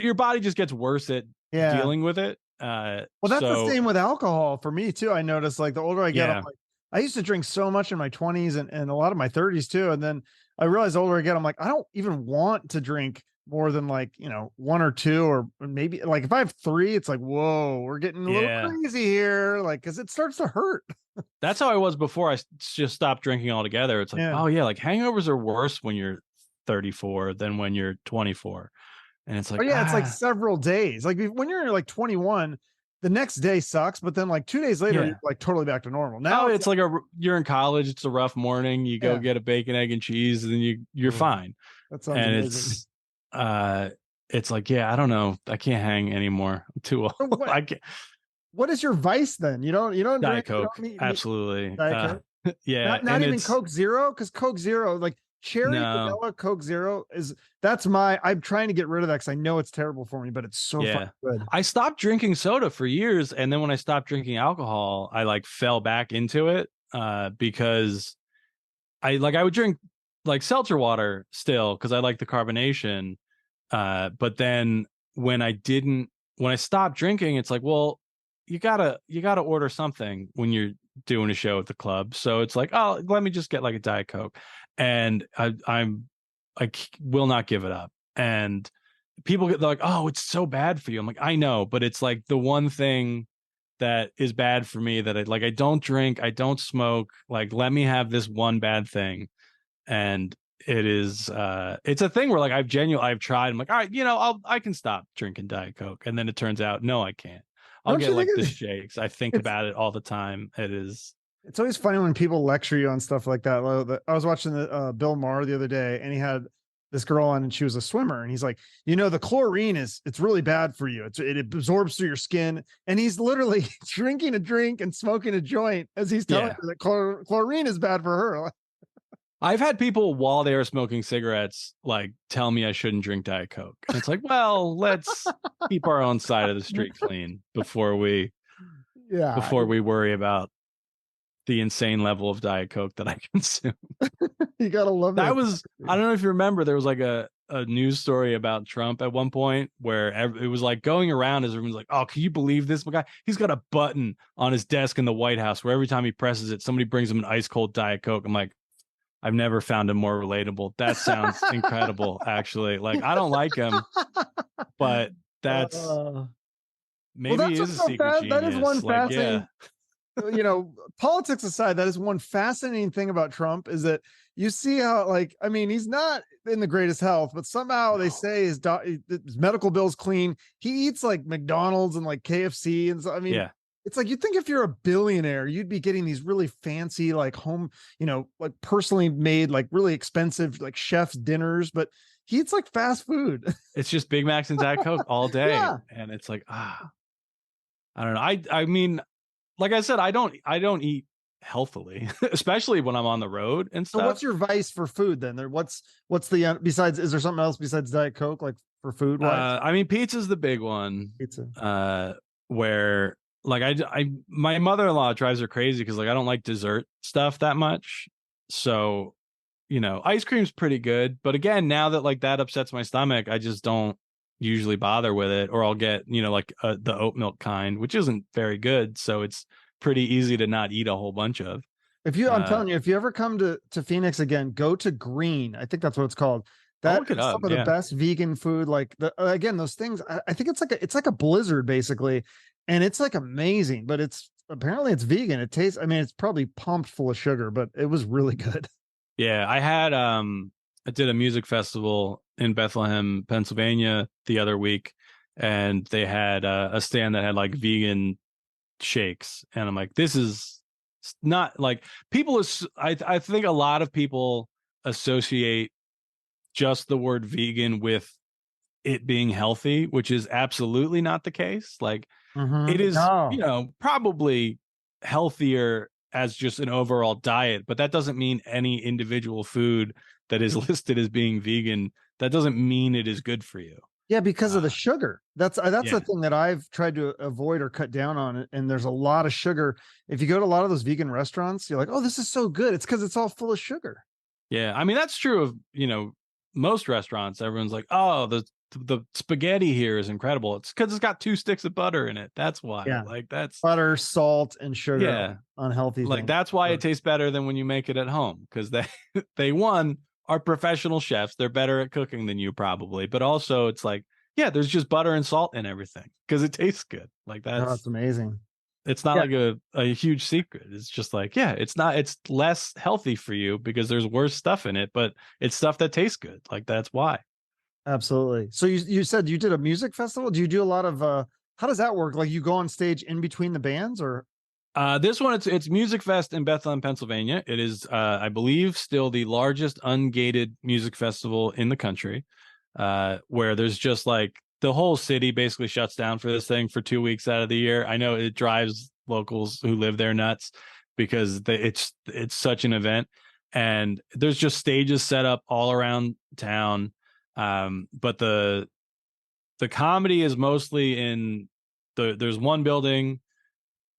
your body just gets worse at dealing with it. Well, that's the same with alcohol for me too. I noticed like the older I get, I'm like, I used to drink so much in my 20s and a lot of my 30s too. And then I realized the older I get, I'm like, I don't even want to drink more than like, one or two, or maybe like if I have three, it's like, whoa, we're getting a little crazy here. Like, cause it starts to hurt. That's how I was before I just stopped drinking altogether. It's like, oh yeah, like hangovers are worse when you're 34 than when you're 24. And it's like, it's like several days. Like when you're like 21, the next day sucks, but then like 2 days later, you're like totally back to normal. Now it's like you're in college. It's a rough morning. You go get a bacon, egg, and cheese, and then you're fine. That sounds amazing. It's like, yeah, I don't know. I can't hang anymore. I'm too old. I can't. What is your vice then? You don't Diet drink Coke. Absolutely. Diet Coke? Yeah. Not even Coke Zero, because Coke Zero, like cherry vanilla Coke Zero I'm trying to get rid of that because I know it's terrible for me, but it's so fucking good. I stopped drinking soda for years, and then when I stopped drinking alcohol, I like fell back into it because I would drink like seltzer water still because I like the carbonation. But then when I stopped drinking, it's like, well, you gotta order something when you're doing a show at the club. So it's like, oh, let me just get like a Diet Coke, and I will not give it up. And people get like, oh, it's so bad for you. I'm like, I know, but it's like the one thing that is bad for me that I don't drink, I don't smoke. Like, let me have this one bad thing. And it is it's a thing where like I've tried. I'm like, all right, I can stop drinking Diet Coke. And then it turns out, no, I can't. I'll get like the shakes. I think about it all the time. It's always funny when people lecture you on stuff like that. I was watching the Bill Maher the other day, and he had this girl on, and she was a swimmer, and he's like, the chlorine it's really bad for you. It absorbs through your skin, and he's literally drinking a drink and smoking a joint as he's telling her that chlorine is bad for her. I've had people while they are smoking cigarettes like tell me I shouldn't drink Diet Coke. And it's like, well, let's keep our own side of the street clean before we worry about the insane level of Diet Coke that I consume. You gotta love that. I don't know if you remember, there was like a news story about Trump at one point where it was like going around as everyone's like, oh, can you believe this guy? He's got a button on his desk in the White House where every time he presses it, somebody brings him an ice cold Diet Coke. I'm like, I've never found him more relatable. That sounds incredible, actually. Like, I don't like him, but that's maybe he is a secret genius. That is one fascinating. Politics aside, that is one fascinating thing about Trump is that you see how, he's not in the greatest health, but somehow they say his medical bill's clean. He eats like McDonald's and like KFC. And so, it's like, you'd think if you're a billionaire, you'd be getting these really fancy, like home, like personally made, like really expensive, like chef's dinners, but he eats like fast food. It's just Big Macs and Diet Coke all day. Yeah. And it's like, I don't know. I mean, like I said, I don't eat healthily, especially when I'm on the road and So stuff. what's your vice for food then? What's the besides? Is there something else besides Diet Coke, like for food wise? I mean, pizza's the big one. Pizza. Where like my mother-in-law drives her crazy because like I don't like dessert stuff that much. So, ice cream's pretty good. But again, now that like that upsets my stomach, I just don't usually bother with it. Or I'll get, like the oat milk kind, which isn't very good. So it's pretty easy to not eat a whole bunch of. I'm telling you, if you ever come to Phoenix again, go to Green. I think that's what it's called. I'll That look it is up, some of the yeah. best vegan food. Like again, those things. I think it's like a blizzard basically, and it's like amazing. But it's apparently it's vegan. It tastes. I mean, it's probably pumped full of sugar, but it was really good. Yeah, I did a music festival in Bethlehem, Pennsylvania the other week, and they had a stand that had like vegan shakes, and I'm like, this is not like I think a lot of people associate just the word vegan with it being healthy, which is absolutely not the case. Like it is, No. probably healthier as just an overall diet, but that doesn't mean any individual food that is listed as being vegan, that doesn't mean it is good for you. Yeah, because of the sugar. That's Yeah. the thing that I've tried to avoid or cut down on. And there's a lot of sugar. If you go to a lot of those vegan restaurants, you're like, oh, this is so good. It's because it's all full of sugar. Yeah. I mean, that's true of, most restaurants. Everyone's like, oh, the spaghetti here is incredible. It's because it's got 2 sticks of butter in it. That's why. Yeah. Like that's Butter, salt, and sugar. Yeah. Unhealthy Like things. that's why it tastes better than when you make it at home, because they are professional chefs. They're better at cooking than you probably, but also it's like, yeah, there's just butter and salt in everything because it tastes good. Like That's amazing. it's not Yeah. like a huge secret. It's just like, yeah, it's less healthy for you because there's worse stuff in it, but it's stuff that tastes good. Like that's why. Absolutely. So you said you did a music festival. Do you do a lot of how does that work? Like you go on stage in between the bands or This one, it's Music Fest in Bethlehem, Pennsylvania. It is, I believe, still the largest ungated music festival in the country, where there's just like the whole city basically shuts down for this thing for 2 weeks out of the year. I know it drives locals who live there nuts because it's such an event, and there's just stages set up all around town. But the comedy is mostly in there's one building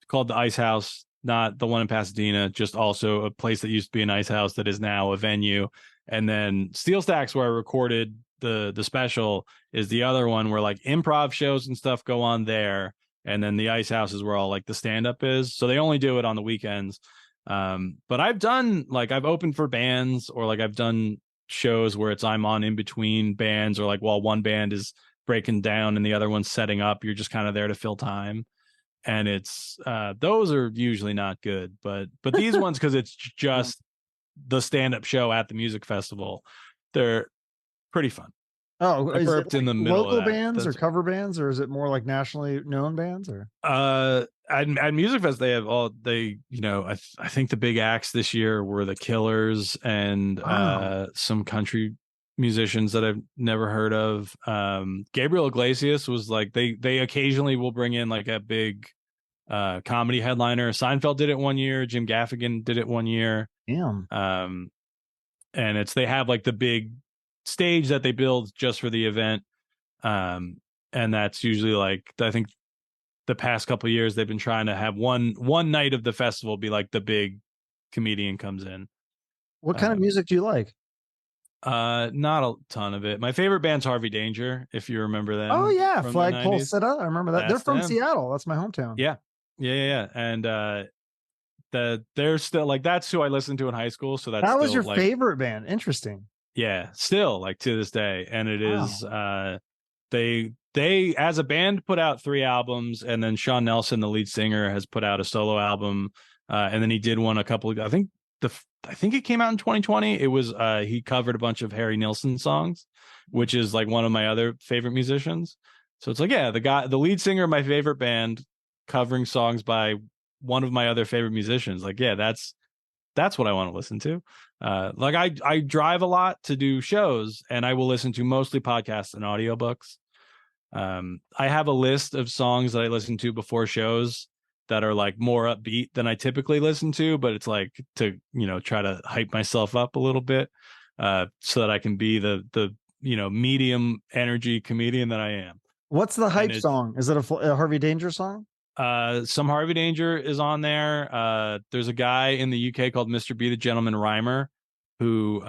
called the Ice House, not the one in Pasadena, just also a place that used to be an ice house that is now a venue. And then Steel Stacks, where I recorded the special, is the other one where like improv shows and stuff go on there. And then the Ice House is where all like the stand up is. So they only do it on the weekends. But I've opened for bands, or like I've done shows where I'm on in between bands, or like while one band is breaking down and the other one's setting up, you're just kind of there to fill time. And it's those are usually not good, but these ones, because it's just the stand-up show at the music festival, they're pretty fun. oh, I is it burped in like the middle local of that. bands or cover bands, or is it more like nationally known bands or At Music Fest they have I think the big acts this year were the Killers and some country musicians that I've never heard of. Gabriel Iglesias was like, they occasionally will bring in like a big comedy headliner. Seinfeld did it one year, Jim Gaffigan did it one year. Damn. And they have like the big stage that they build just for the event. And that's usually like, I think the past couple of years they've been trying to have one night of the festival be like the big comedian comes in. What kind of music do you like? Not a ton of it. My favorite band's Harvey Danger, if you remember them. Oh yeah, from Flagpole Sitta. I remember that. They're from them. Seattle. That's my hometown. Yeah. And they're still like, that's who I listened to in high school. So that was your like, favorite band. Interesting. Yeah, still like to this day. And it is they as a band put out 3 albums, and then Sean Nelson, the lead singer, has put out a solo album. And then he did one a couple of, I think it came out in 2020. It was he covered a bunch of Harry Nilsson songs, which is like one of my other favorite musicians. So it's like, yeah, the lead singer of my favorite band covering songs by one of my other favorite musicians. Like, yeah, that's what I want to listen to. Like I drive a lot to do shows, and I will listen to mostly podcasts and audiobooks. I have a list of songs that I listen to before shows that are like more upbeat than I typically listen to, but it's like to, try to hype myself up a little bit, so that I can be the medium energy comedian that I am. What's the hype song? Is it a Harvey Danger song? Some Harvey Danger is on there. There's a guy in the UK called Mr. B the Gentleman Rhymer, who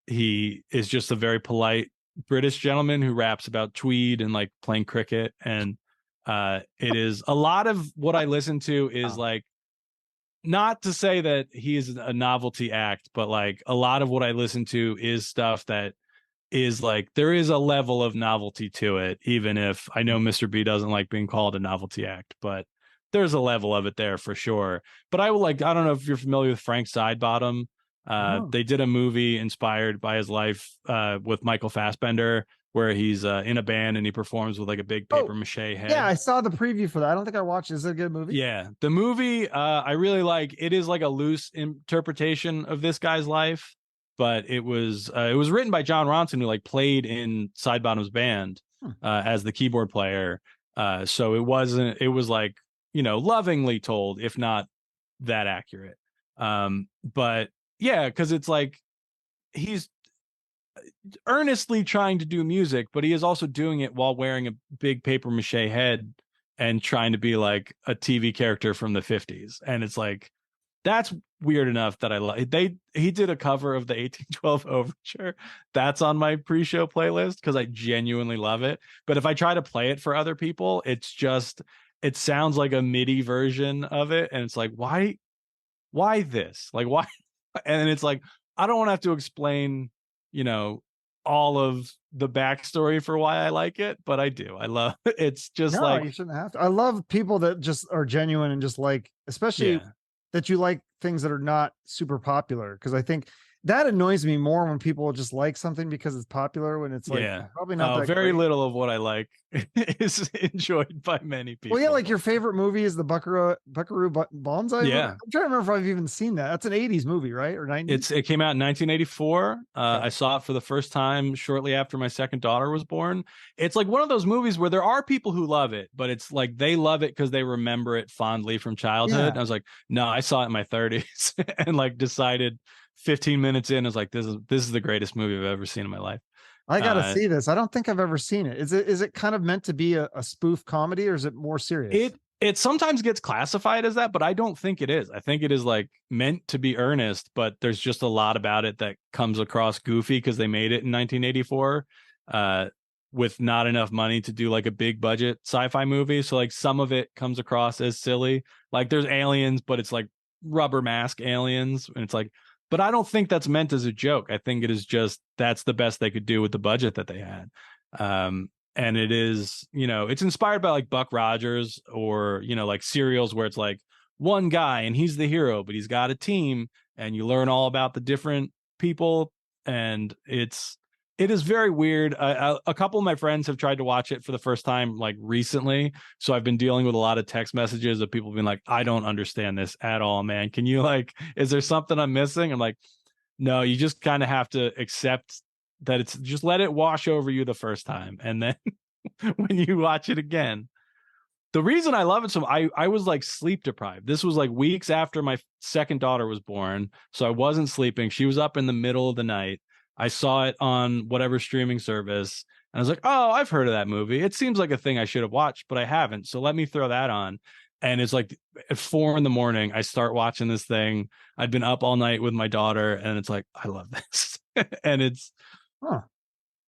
he is just a very polite British gentleman who raps about tweed and like playing cricket. And it is a lot of what I listen to is like, not to say that he is a novelty act, but like a lot of what I listen to is stuff that is like, there is a level of novelty to it, even if I know Mr. B doesn't like being called a novelty act, but there's a level of it there for sure. But I don't know if you're familiar with Frank Sidebottom. They did a movie inspired by his life with Michael Fassbender, where he's in a band and he performs with like a big paper mache head. Yeah, I saw the preview for that. I don't think I watched it. Is it a good movie? Yeah, the movie I really like. It is like a loose interpretation of this guy's life, but it was written by John Ronson, who like played in Sidebottom's band as the keyboard player. So it was like, lovingly told, if not that accurate. But yeah, because it's like he's earnestly trying to do music, but he is also doing it while wearing a big paper mache head and trying to be like a TV character from the 50s. And it's like, that's weird enough that I like. He did a cover of the 1812 Overture. That's on my pre-show playlist because I genuinely love it. But if I try to play it for other people, it sounds like a MIDI version of it. And it's like, why this? Like, why? And it's like, I don't want to have to explain, all of the backstory for why I like it, but I do. I love it. It's just you shouldn't have to. I love people that just are genuine and just like, especially that you like things that are not super popular. Cause I think that annoys me more when people just like something because it's popular, when it's like probably not that very great. little of what I like is enjoyed by many people. Well, yeah, like your favorite movie is the Buckaroo Banzai. Yeah, I'm trying to remember if I've even seen that. That's an 80s movie, right? Or 90s? It came out in 1984. I saw it for the first time shortly after my second daughter was born. It's like one of those movies where there are people who love it, but it's like they love it because they remember it fondly from childhood. Yeah. And I was like, no, I saw it in my 30s and like decided 15 minutes in, I was like, this is the greatest movie I've ever seen in my life. I gotta see this. I don't think I've ever seen it. Is it kind of meant to be a spoof comedy, or is it more serious? It sometimes gets classified as that, but I don't think it is. I think it is like meant to be earnest, but there's just a lot about it that comes across goofy because they made it in 1984 with not enough money to do like a big budget sci-fi movie. So like some of it comes across as silly. Like there's aliens, but it's like rubber mask aliens, and it's like, but I don't think that's meant as a joke. I think it is just, that's the best they could do with the budget that they had. And it is, it's inspired by like Buck Rogers or, like serials where it's like one guy and he's the hero, but he's got a team and you learn all about the different people. And it is very weird. A couple of my friends have tried to watch it for the first time like recently. So I've been dealing with a lot of text messages of people being like, I don't understand this at all, man. Can you is there something I'm missing? I'm like, no, you just kind of have to accept that it's just let it wash over you the first time. And then when you watch it again, the reason I love it so I was like sleep deprived. This was like weeks after my second daughter was born. So I wasn't sleeping. She was up in the middle of the night. I saw it on whatever streaming service and I was like, oh, I've heard of that movie. It seems like a thing I should have watched, but I haven't. So let me throw that on. And it's like at 4 a.m, I start watching this thing. I'd been up all night with my daughter and it's like, I love this. And it's,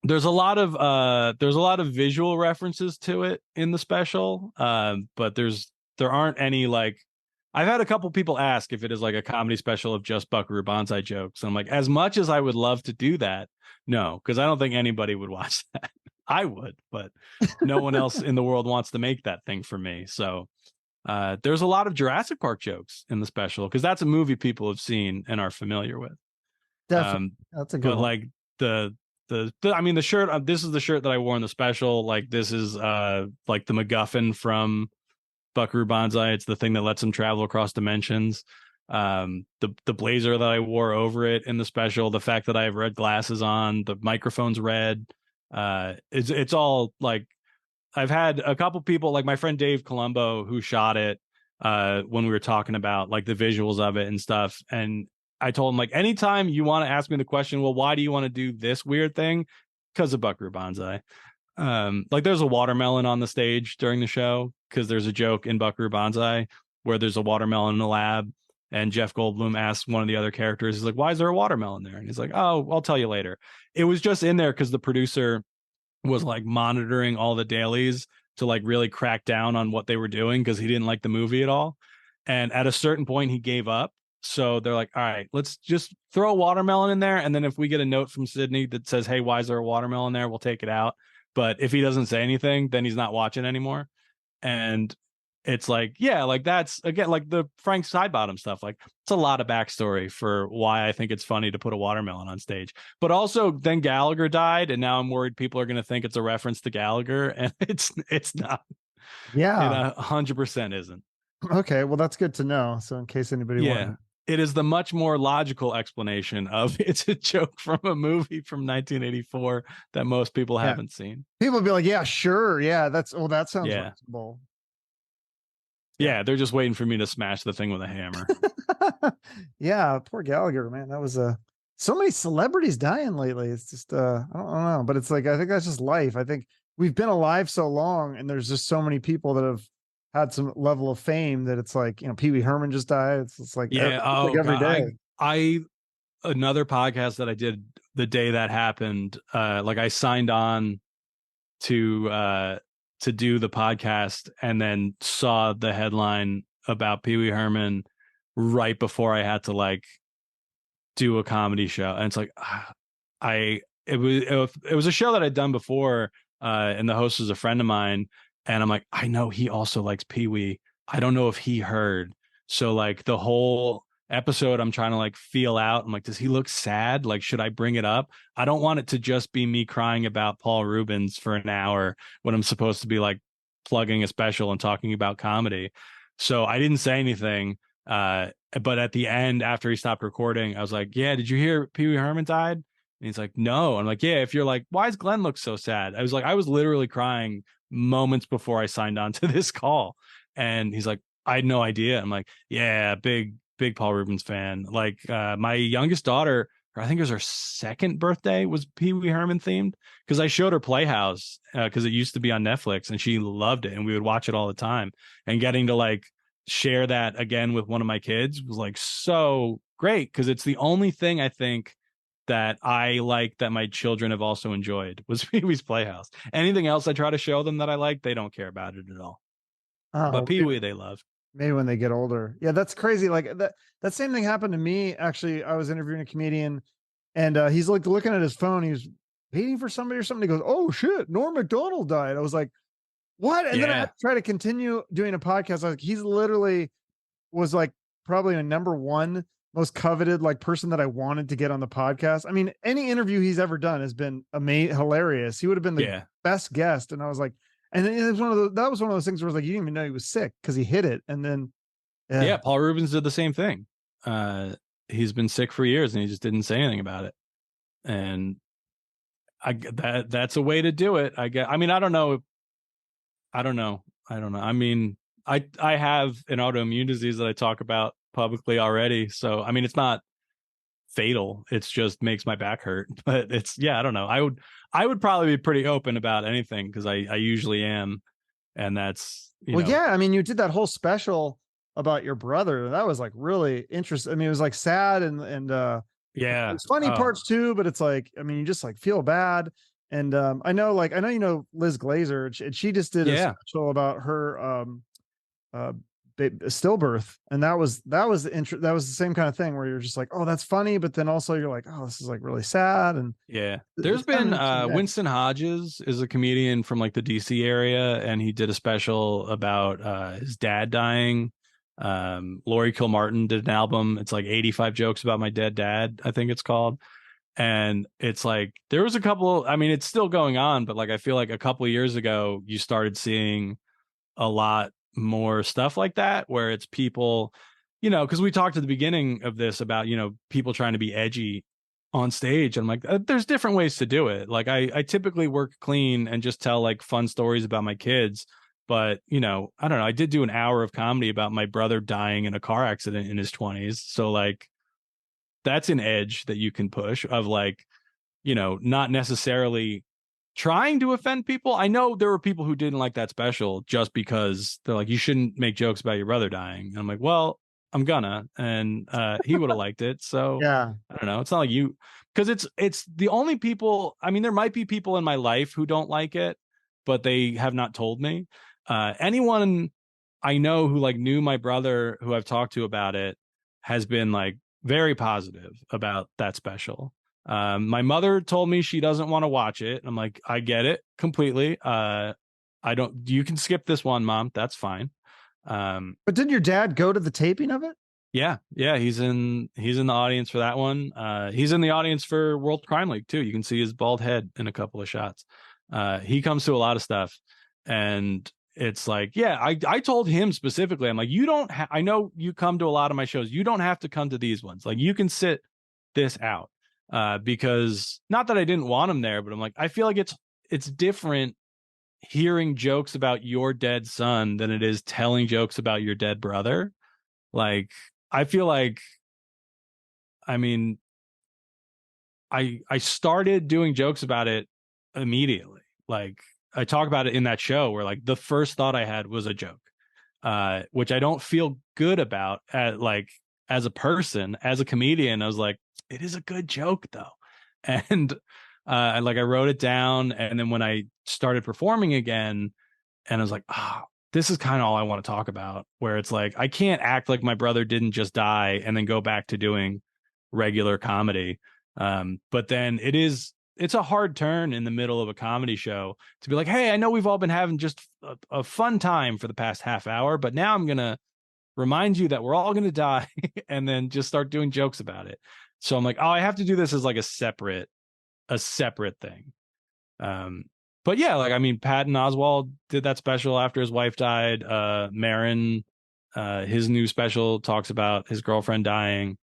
there's a lot of visual references to it in the special. But there aren't any like, I've had a couple people ask if it is like a comedy special of just Buckaroo Banzai jokes. And I'm like, as much as I would love to do that, no, because I don't think anybody would watch that. I would, but no one else in the world wants to make that thing for me. So there's a lot of Jurassic Park jokes in the special because that's a movie people have seen and are familiar with. Definitely. That's a good one. Like the shirt, this is the shirt that I wore in the special. Like this is like the MacGuffin from Buckaroo Banzai. It's the thing that lets him travel across dimensions. The blazer that I wore over it in the special, the fact that I have red glasses on, the microphone's red. It's all like, I've had a couple people like my friend Dave Colombo who shot it. when we were talking about like the visuals of it and stuff. And I told him, like, anytime you want to ask me the question, well, why do you want to do this weird thing? Because of Buckaroo Banzai. Like there's a watermelon on the stage during the show because there's a joke in Buckaroo Banzai where there's a watermelon in the lab, and Jeff Goldblum asks one of the other characters, he's like, why is there a watermelon there? And he's like, oh, I'll tell you later. It was just in there because the producer was like monitoring all the dailies to like really crack down on what they were doing because he didn't like the movie at all. And at a certain point, he gave up. So they're like, all right, let's just throw a watermelon in there. And then if we get a note from Sydney that says, hey, why is there a watermelon there? We'll take it out. But if he doesn't say anything, then he's not watching anymore. And it's like, yeah, like that's again, like the Frank Sidebottom stuff. Like it's a lot of backstory for why I think it's funny to put a watermelon on stage. But also then Gallagher died, and now I'm worried people are going to think it's a reference to Gallagher, and it's not. Yeah. It 100% isn't. Okay. Well, that's good to know. So in case anybody wanted. It is the much more logical explanation of it's a joke from a movie from 1984 that most people haven't seen. People would be like, yeah, sure. Yeah, that sounds reasonable. Yeah, they're just waiting for me to smash the thing with a hammer. Yeah, poor Gallagher, man. That was so many celebrities dying lately. It's just I don't know, but it's like I think that's just life. I think we've been alive so long, and there's just so many people that have had some level of fame that it's like, you know, Pee Wee Herman just died. It's like every day. I another podcast that I did the day that happened, like I signed on to do the podcast and then saw the headline about Pee Wee Herman right before I had to like do a comedy show. And it's like it was a show that I'd done before, and the host was a friend of mine, and I'm like, I know he also likes Pee Wee. I don't know if he heard. So like the whole episode, I'm trying to like feel out. I'm like, does he look sad? Like, should I bring it up? I don't want it to just be me crying about Paul Rubens for an hour when I'm supposed to be like plugging a special and talking about comedy. So I didn't say anything. But at the end, after he stopped recording, I was like, yeah, did you hear Pee Wee Herman died? And he's like, no. I'm like, yeah, if you're like, why does Glenn look so sad? I was like, I was literally crying moments before I signed on to this call. And he's like, I had no idea. I'm like, yeah, big Paul Rubens fan. Like my youngest daughter, I think it was her second birthday, was Pee Wee Herman themed, because I showed her Playhouse because it used to be on Netflix, and she loved it, and we would watch it all the time. And getting to like share that again with one of my kids was like so great, because it's the only thing I think that I like that my children have also enjoyed was Pee Wee's Playhouse. Anything else I try to show them that I like, they don't care about it at all. But Pee Wee they love. Maybe when they get older. Yeah, that's crazy. Like that same thing happened to me. Actually, I was interviewing a comedian, and he's like looking at his phone. He was waiting for somebody or something. He goes, "Oh shit, Norm Macdonald died." I was like, "What?" And then I had to try to continue doing a podcast. I was like, he's literally was like probably a number one most coveted like person that I wanted to get on the podcast. I mean, any interview he's ever done has been hilarious. He would have been the best guest. And I was like, and then it was that was one of those things where I was like, you didn't even know he was sick because he hit it. And then Paul Rubens did the same thing. He's been sick for years and he just didn't say anything about it. And that's a way to do it. I guess. I mean, I don't know. I mean, I have an autoimmune disease that I talk about publicly already. So, I mean, it's not fatal. It's just makes my back hurt. But it's, I don't know. I would probably be pretty open about anything because I usually am. And that's, you know. I mean, you did that whole special about your brother. That was like really interesting. I mean, it was like sad and it's funny parts too, but it's like, I mean, you just like feel bad. And I know you know Liz Glazer, and she just did a special about her stillbirth, and that was the same kind of thing where you're just like, oh, that's funny, but then also you're like, oh, this is like really sad. And there's been Winston Hodges is a comedian from like the DC area, and he did a special about his dad dying. Laurie Kilmartin did an album. It's like 85 jokes about my dead dad, I think it's called. And it's like there was a couple, I mean, it's still going on, but like I feel like a couple of years ago you started seeing a lot more stuff like that where it's people, you know, because we talked at the beginning of this about, you know, people trying to be edgy on stage. And I'm like, there's different ways to do it. Like I typically work clean and just tell like fun stories about my kids. But, I don't know. I did do an hour of comedy about my brother dying in a car accident in his 20s. So like, that's an edge that you can push of like, not necessarily trying to offend people. I know there were people who didn't like that special just because they're like, you shouldn't make jokes about your brother dying. And I'm like, well, I'm gonna, and he would have liked it. So Yeah. I don't know. It's not like you, because it's the only people. I mean, there might be people in my life who don't like it, but they have not told me. Anyone I know who like knew my brother, who I've talked to about it, has been like very positive about that special. My mother told me she doesn't want to watch it. I'm like, I get it completely. I don't. You can skip this one, Mom. That's fine. But didn't your dad go to the taping of it? Yeah, he's in the audience for that one. He's in the audience for World Crime League too. You can see his bald head in a couple of shots. He comes to a lot of stuff, and it's like, yeah, I told him specifically, I'm like, you don't. I know you come to a lot of my shows. You don't have to come to these ones. Like, you can sit this out. Because not that I didn't want him there, but I'm like, I feel like it's different hearing jokes about your dead son than it is telling jokes about your dead brother. Like, I feel like, I mean, I started doing jokes about it immediately. Like, I talk about it in that show where like the first thought I had was a joke, which I don't feel good about like as a person, as a comedian. I was like, it is a good joke though. And I wrote it down, and then when I started performing again, and I was like, this is kind of all I want to talk about, where it's like, I can't act like my brother didn't just die and then go back to doing regular comedy. But then it's a hard turn in the middle of a comedy show to be like, hey, I know we've all been having just a fun time for the past half hour, but now I'm going to remind you that we're all going to die and then just start doing jokes about it. So I'm like, I have to do this as like a separate thing. But yeah, like, I mean, Patton Oswalt did that special after his wife died. Marin, his new special talks about his girlfriend dying.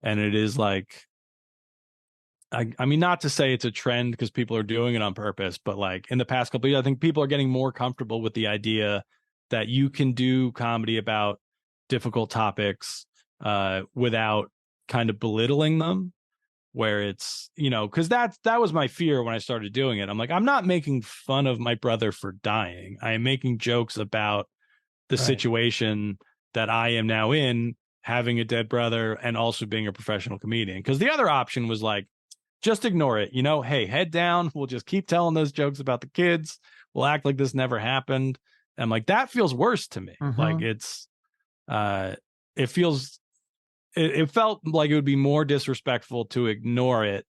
And it is like, I mean, not to say it's a trend because people are doing it on purpose, but like in the past couple of years, I think people are getting more comfortable with the idea that you can do comedy about difficult topics without kind of belittling them, where it's, because that was my fear when I started doing it. I'm like, I'm not making fun of my brother for dying. I am making jokes about the situation that I am now in, having a dead brother and also being a professional comedian. Because the other option was like, just ignore it. Hey, head down. We'll just keep telling those jokes about the kids. We'll act like this never happened. And I'm like, that feels worse to me. Like, it's, it felt like it would be more disrespectful to ignore it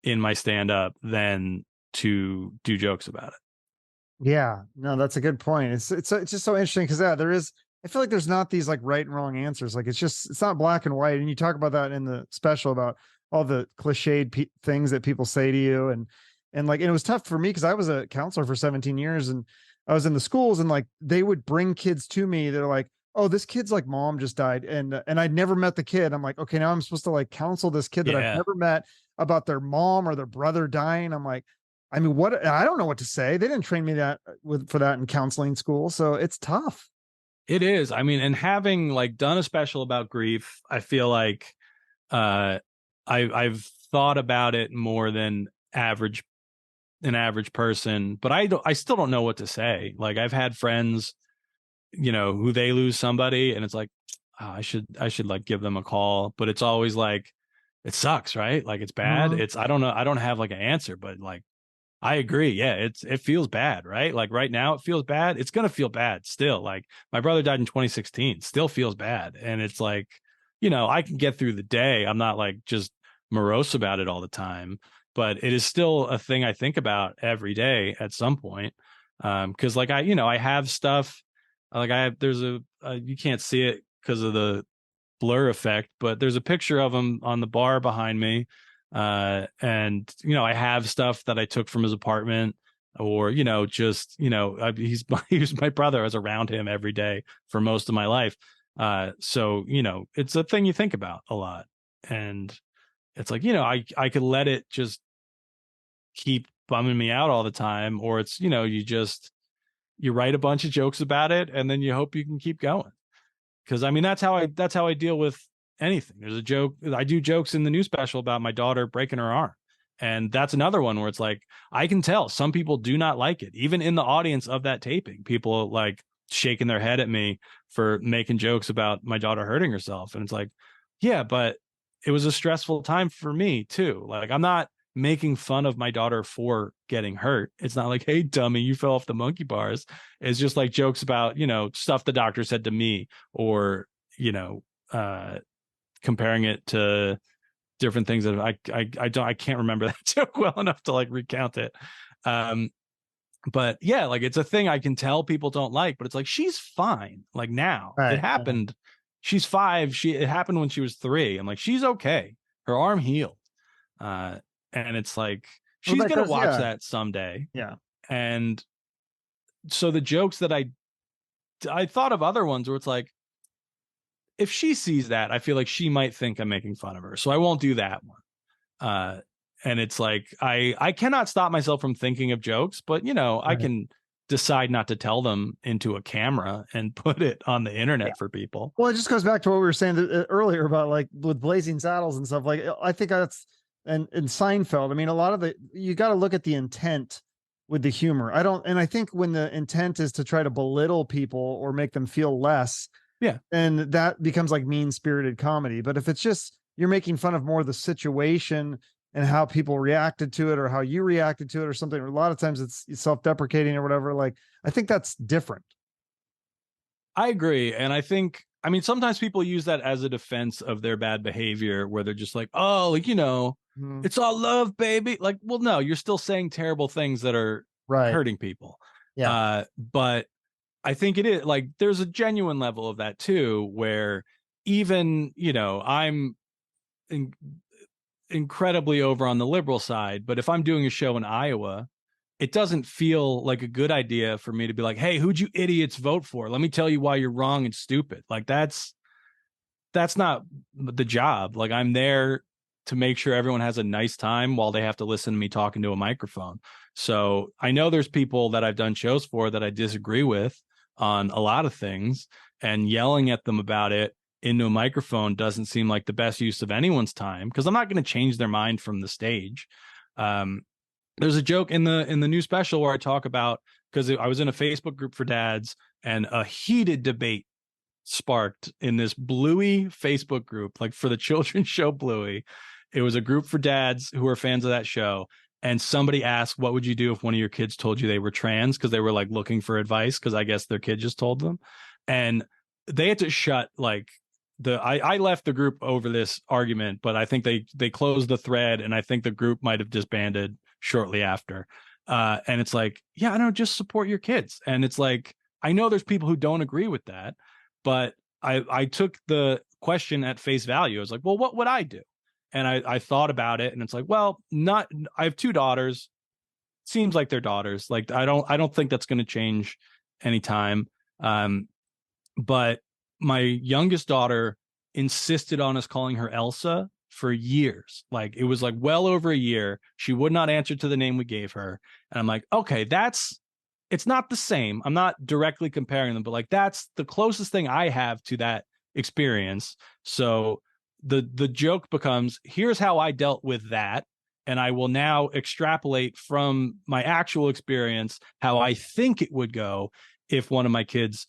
in my stand-up than to do jokes about it. Yeah, no, that's a good point. It's just so interesting because there is. I feel like there's not these like right and wrong answers. Like, it's not black and white. And you talk about that in the special about all the cliched things that people say to you, and it was tough for me because I was a counselor for 17 years, and I was in the schools, and like they would bring kids to me. They're like, oh, this kid's like mom just died, and I'd never met the kid. I'm like, okay, now I'm supposed to like counsel this kid that I've never met about their mom or their brother dying. I'm like, I mean, what? I don't know what to say. They didn't train me for that in counseling school, so it's tough. It is. I mean, and having like done a special about grief, I feel like I've thought about it more than an average person, but I still don't know what to say. Like, I've had friends, who they lose somebody, and it's like, I should like give them a call, but it's always like, it sucks, right? Like, it's bad. It's, I don't know. I don't have like an answer, but like, I agree. Yeah, it feels bad, right? Like right now it feels bad. It's gonna feel bad still. Like, my brother died in 2016, still feels bad. And it's like, I can get through the day. I'm not like just morose about it all the time, but it is still a thing I think about every day at some point. Because like I have stuff, like there's you can't see it because of the blur effect, but there's a picture of him on the bar behind me. And I have stuff that I took from his apartment, or just he was my brother. I was around him every day for most of my life. So it's a thing you think about a lot, and it's like, I could let it just keep bumming me out all the time, or it's, you just you write a bunch of jokes about it, and then you hope you can keep going. Because I mean, that's how I deal with anything. There's a joke. I do jokes in the new special about my daughter breaking her arm. And that's another one where it's like, I can tell some people do not like it. Even in the audience of that taping, people like shaking their head at me for making jokes about my daughter hurting herself. And it's like, yeah, but it was a stressful time for me too. Like, I'm not making fun of my daughter for getting hurt. It's not like, hey, dummy, you fell off the monkey bars. It's just like jokes about, stuff the doctor said to me, or, comparing it to different things that I can't remember that joke well enough to like recount it. But yeah, like it's a thing I can tell people don't like, but it's like, she's fine. Like now it happened. She's 5. It happened when she was 3. I'm like, she's okay. Her arm healed. And it's like, she's going to watch that someday. Yeah. And so the jokes that I thought of other ones where it's like, if she sees that, I feel like she might think I'm making fun of her. So I won't do that one. And it's like, I cannot stop myself from thinking of jokes, but I can decide not to tell them into a camera and put it on the internet for people. Well, it just goes back to what we were saying earlier about like with Blazing Saddles and stuff. Like, I think that's, and Seinfeld, I mean, a lot of you got to look at the intent with the humor. I think when the intent is to try to belittle people or make them feel less, and that becomes like mean-spirited comedy. But if it's just, you're making fun of more of the situation and how people reacted to it or how you reacted to it or something, or a lot of times it's self-deprecating or whatever, like, I think that's different. I agree. And I think, I mean, sometimes people use that as a defense of their bad behavior, where they're just like, oh, like, it's all love, baby. Like, well, no, you're still saying terrible things that are hurting people. Yeah. But I think it is like, there's a genuine level of that too, where even, I'm incredibly over on the liberal side, but if I'm doing a show in Iowa, it doesn't feel like a good idea for me to be like, hey, who'd you idiots vote for? Let me tell you why you're wrong and stupid. Like, that's not the job. Like, I'm there to make sure everyone has a nice time while they have to listen to me talking to a microphone. So I know there's people that I've done shows for that I disagree with on a lot of things, and yelling at them about it into a microphone doesn't seem like the best use of anyone's time, because I'm not going to change their mind from the stage. There's a joke in the new special where I talk about, because I was in a Facebook group for dads, and a heated debate sparked in this Bluey Facebook group, like for the children's show Bluey. It was a group for dads who are fans of that show. And somebody asked, what would you do if one of your kids told you they were trans? Because they were like looking for advice, because I guess their kid just told them. And they had to shut like I left the group over this argument, but I think they closed the thread, and I think the group might have disbanded shortly after. And it's like, yeah, I don't, just support your kids. And it's like, I know there's people who don't agree with that, but I took the question at face value. I was like, well, what would I do? And I thought about it, and it's like, well, I have 2 daughters. Seems like they're daughters. Like, I don't think that's going to change anytime. But my youngest daughter insisted on us calling her Elsa for years. Like, it was like well over a year. She would not answer to the name we gave her. And I'm like, okay, it's not the same. I'm not directly comparing them, but like, that's the closest thing I have to that experience. So the joke becomes, here's how I dealt with that, and I will now extrapolate from my actual experience how I think it would go if one of my kids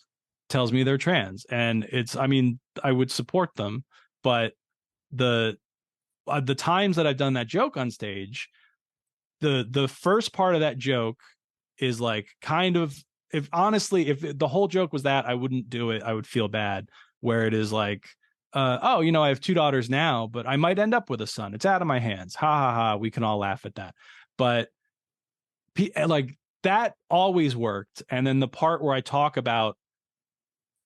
tells me they're trans. And I mean, I would support them, but the times that I've done that joke on stage, the first part of that joke is like, kind of, if the whole joke was that, I wouldn't do it. I would feel bad. Where it is like, I have 2 daughters now, but I might end up with a son. It's out of my hands. Ha ha ha. We can all laugh at that. But like, that always worked. And then the part where I talk about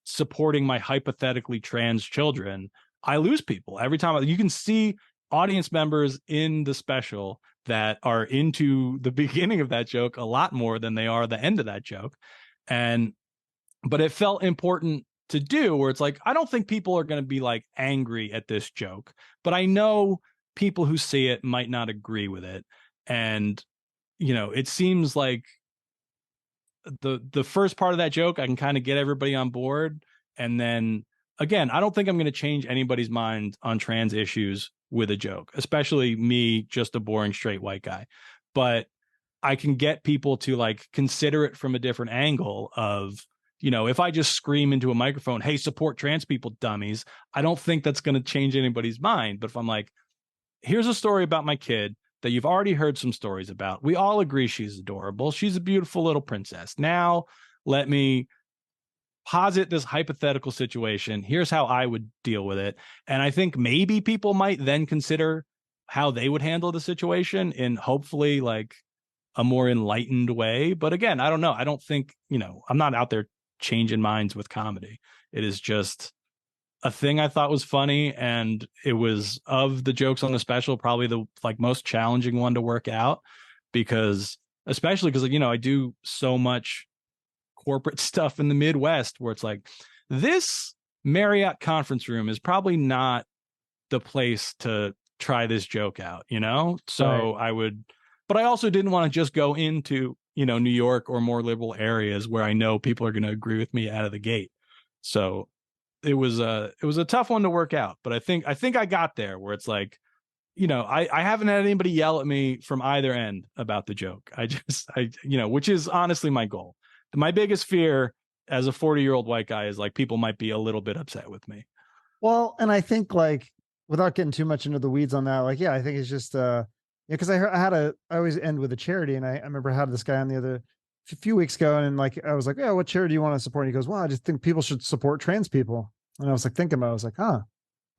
supporting my hypothetically trans children, I lose people every time. You can see audience members in the special that are into the beginning of that joke a lot more than they are the end of that joke. But it felt important to do, where it's like, I don't think people are going to be like angry at this joke, but I know people who see it might not agree with it. And, it seems like the first part of that joke, I can kind of get everybody on board. And then again, I don't think I'm going to change anybody's mind on trans issues with a joke, especially me, just a boring straight white guy. But I can get people to like consider it from a different angle of, you know, if I just scream into a microphone, hey, support trans people, dummies, I don't think that's going to change anybody's mind. But if I'm like, here's a story about my kid that you've already heard some stories about. We all agree she's adorable. She's a beautiful little princess. Now let me posit this hypothetical situation. Here's how I would deal with it. And I think maybe people might then consider how they would handle the situation in hopefully like a more enlightened way. But again, I don't know. I don't think, you know, I'm not out there changing minds with comedy. It is just a thing I thought was funny, and it was, of the jokes on the special, probably the like most challenging one to work out, because especially because, you know, I do so much corporate stuff in the Midwest where it's like, this Marriott conference room is probably not the place to try this joke out, you know? So right. But I also didn't want to just go into, you know, New York or more liberal areas where I know people are going to agree with me out of the gate. So it was a tough one to work out, but I think I got there where it's like, you know, I haven't had anybody yell at me from either end about the joke. You know, which is honestly my goal. My biggest fear as a 40-year-old white guy is like people might be a little bit upset with me. Well, and I think like, without getting too much into the weeds on that, like, yeah, I think it's just, because I always end with a charity, and I remember I had this guy on a few weeks ago, and like, I was like, yeah, what charity do you want to support? And he goes, well, I just think people should support trans people. And I was like thinking about it, I was like, huh,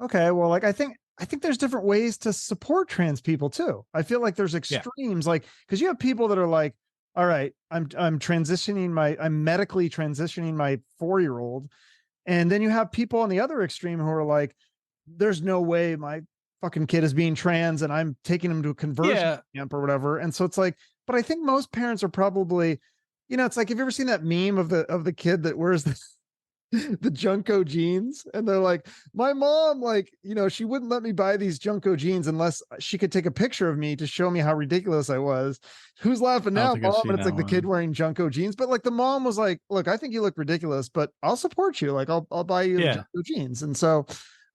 okay, well, like, I think there's different ways to support trans people too. I feel like there's extremes, like, because you have people that are like, all right, I'm medically transitioning my 4-year-old. And then you have people on the other extreme who are like, there's no way my fucking kid is being trans and I'm taking him to a conversion camp or whatever. And so it's like, but I think most parents are probably, you know, it's like, have you ever seen that meme of the kid that wears the Junko jeans? And they're like, my mom, like, you know, she wouldn't let me buy these Junko jeans unless she could take a picture of me to show me how ridiculous I was. Who's laughing now, mom? And it's like the kid wearing Junko jeans. But like the mom was like, look, I think you look ridiculous, but I'll support you. Like I'll buy you Junko jeans. And so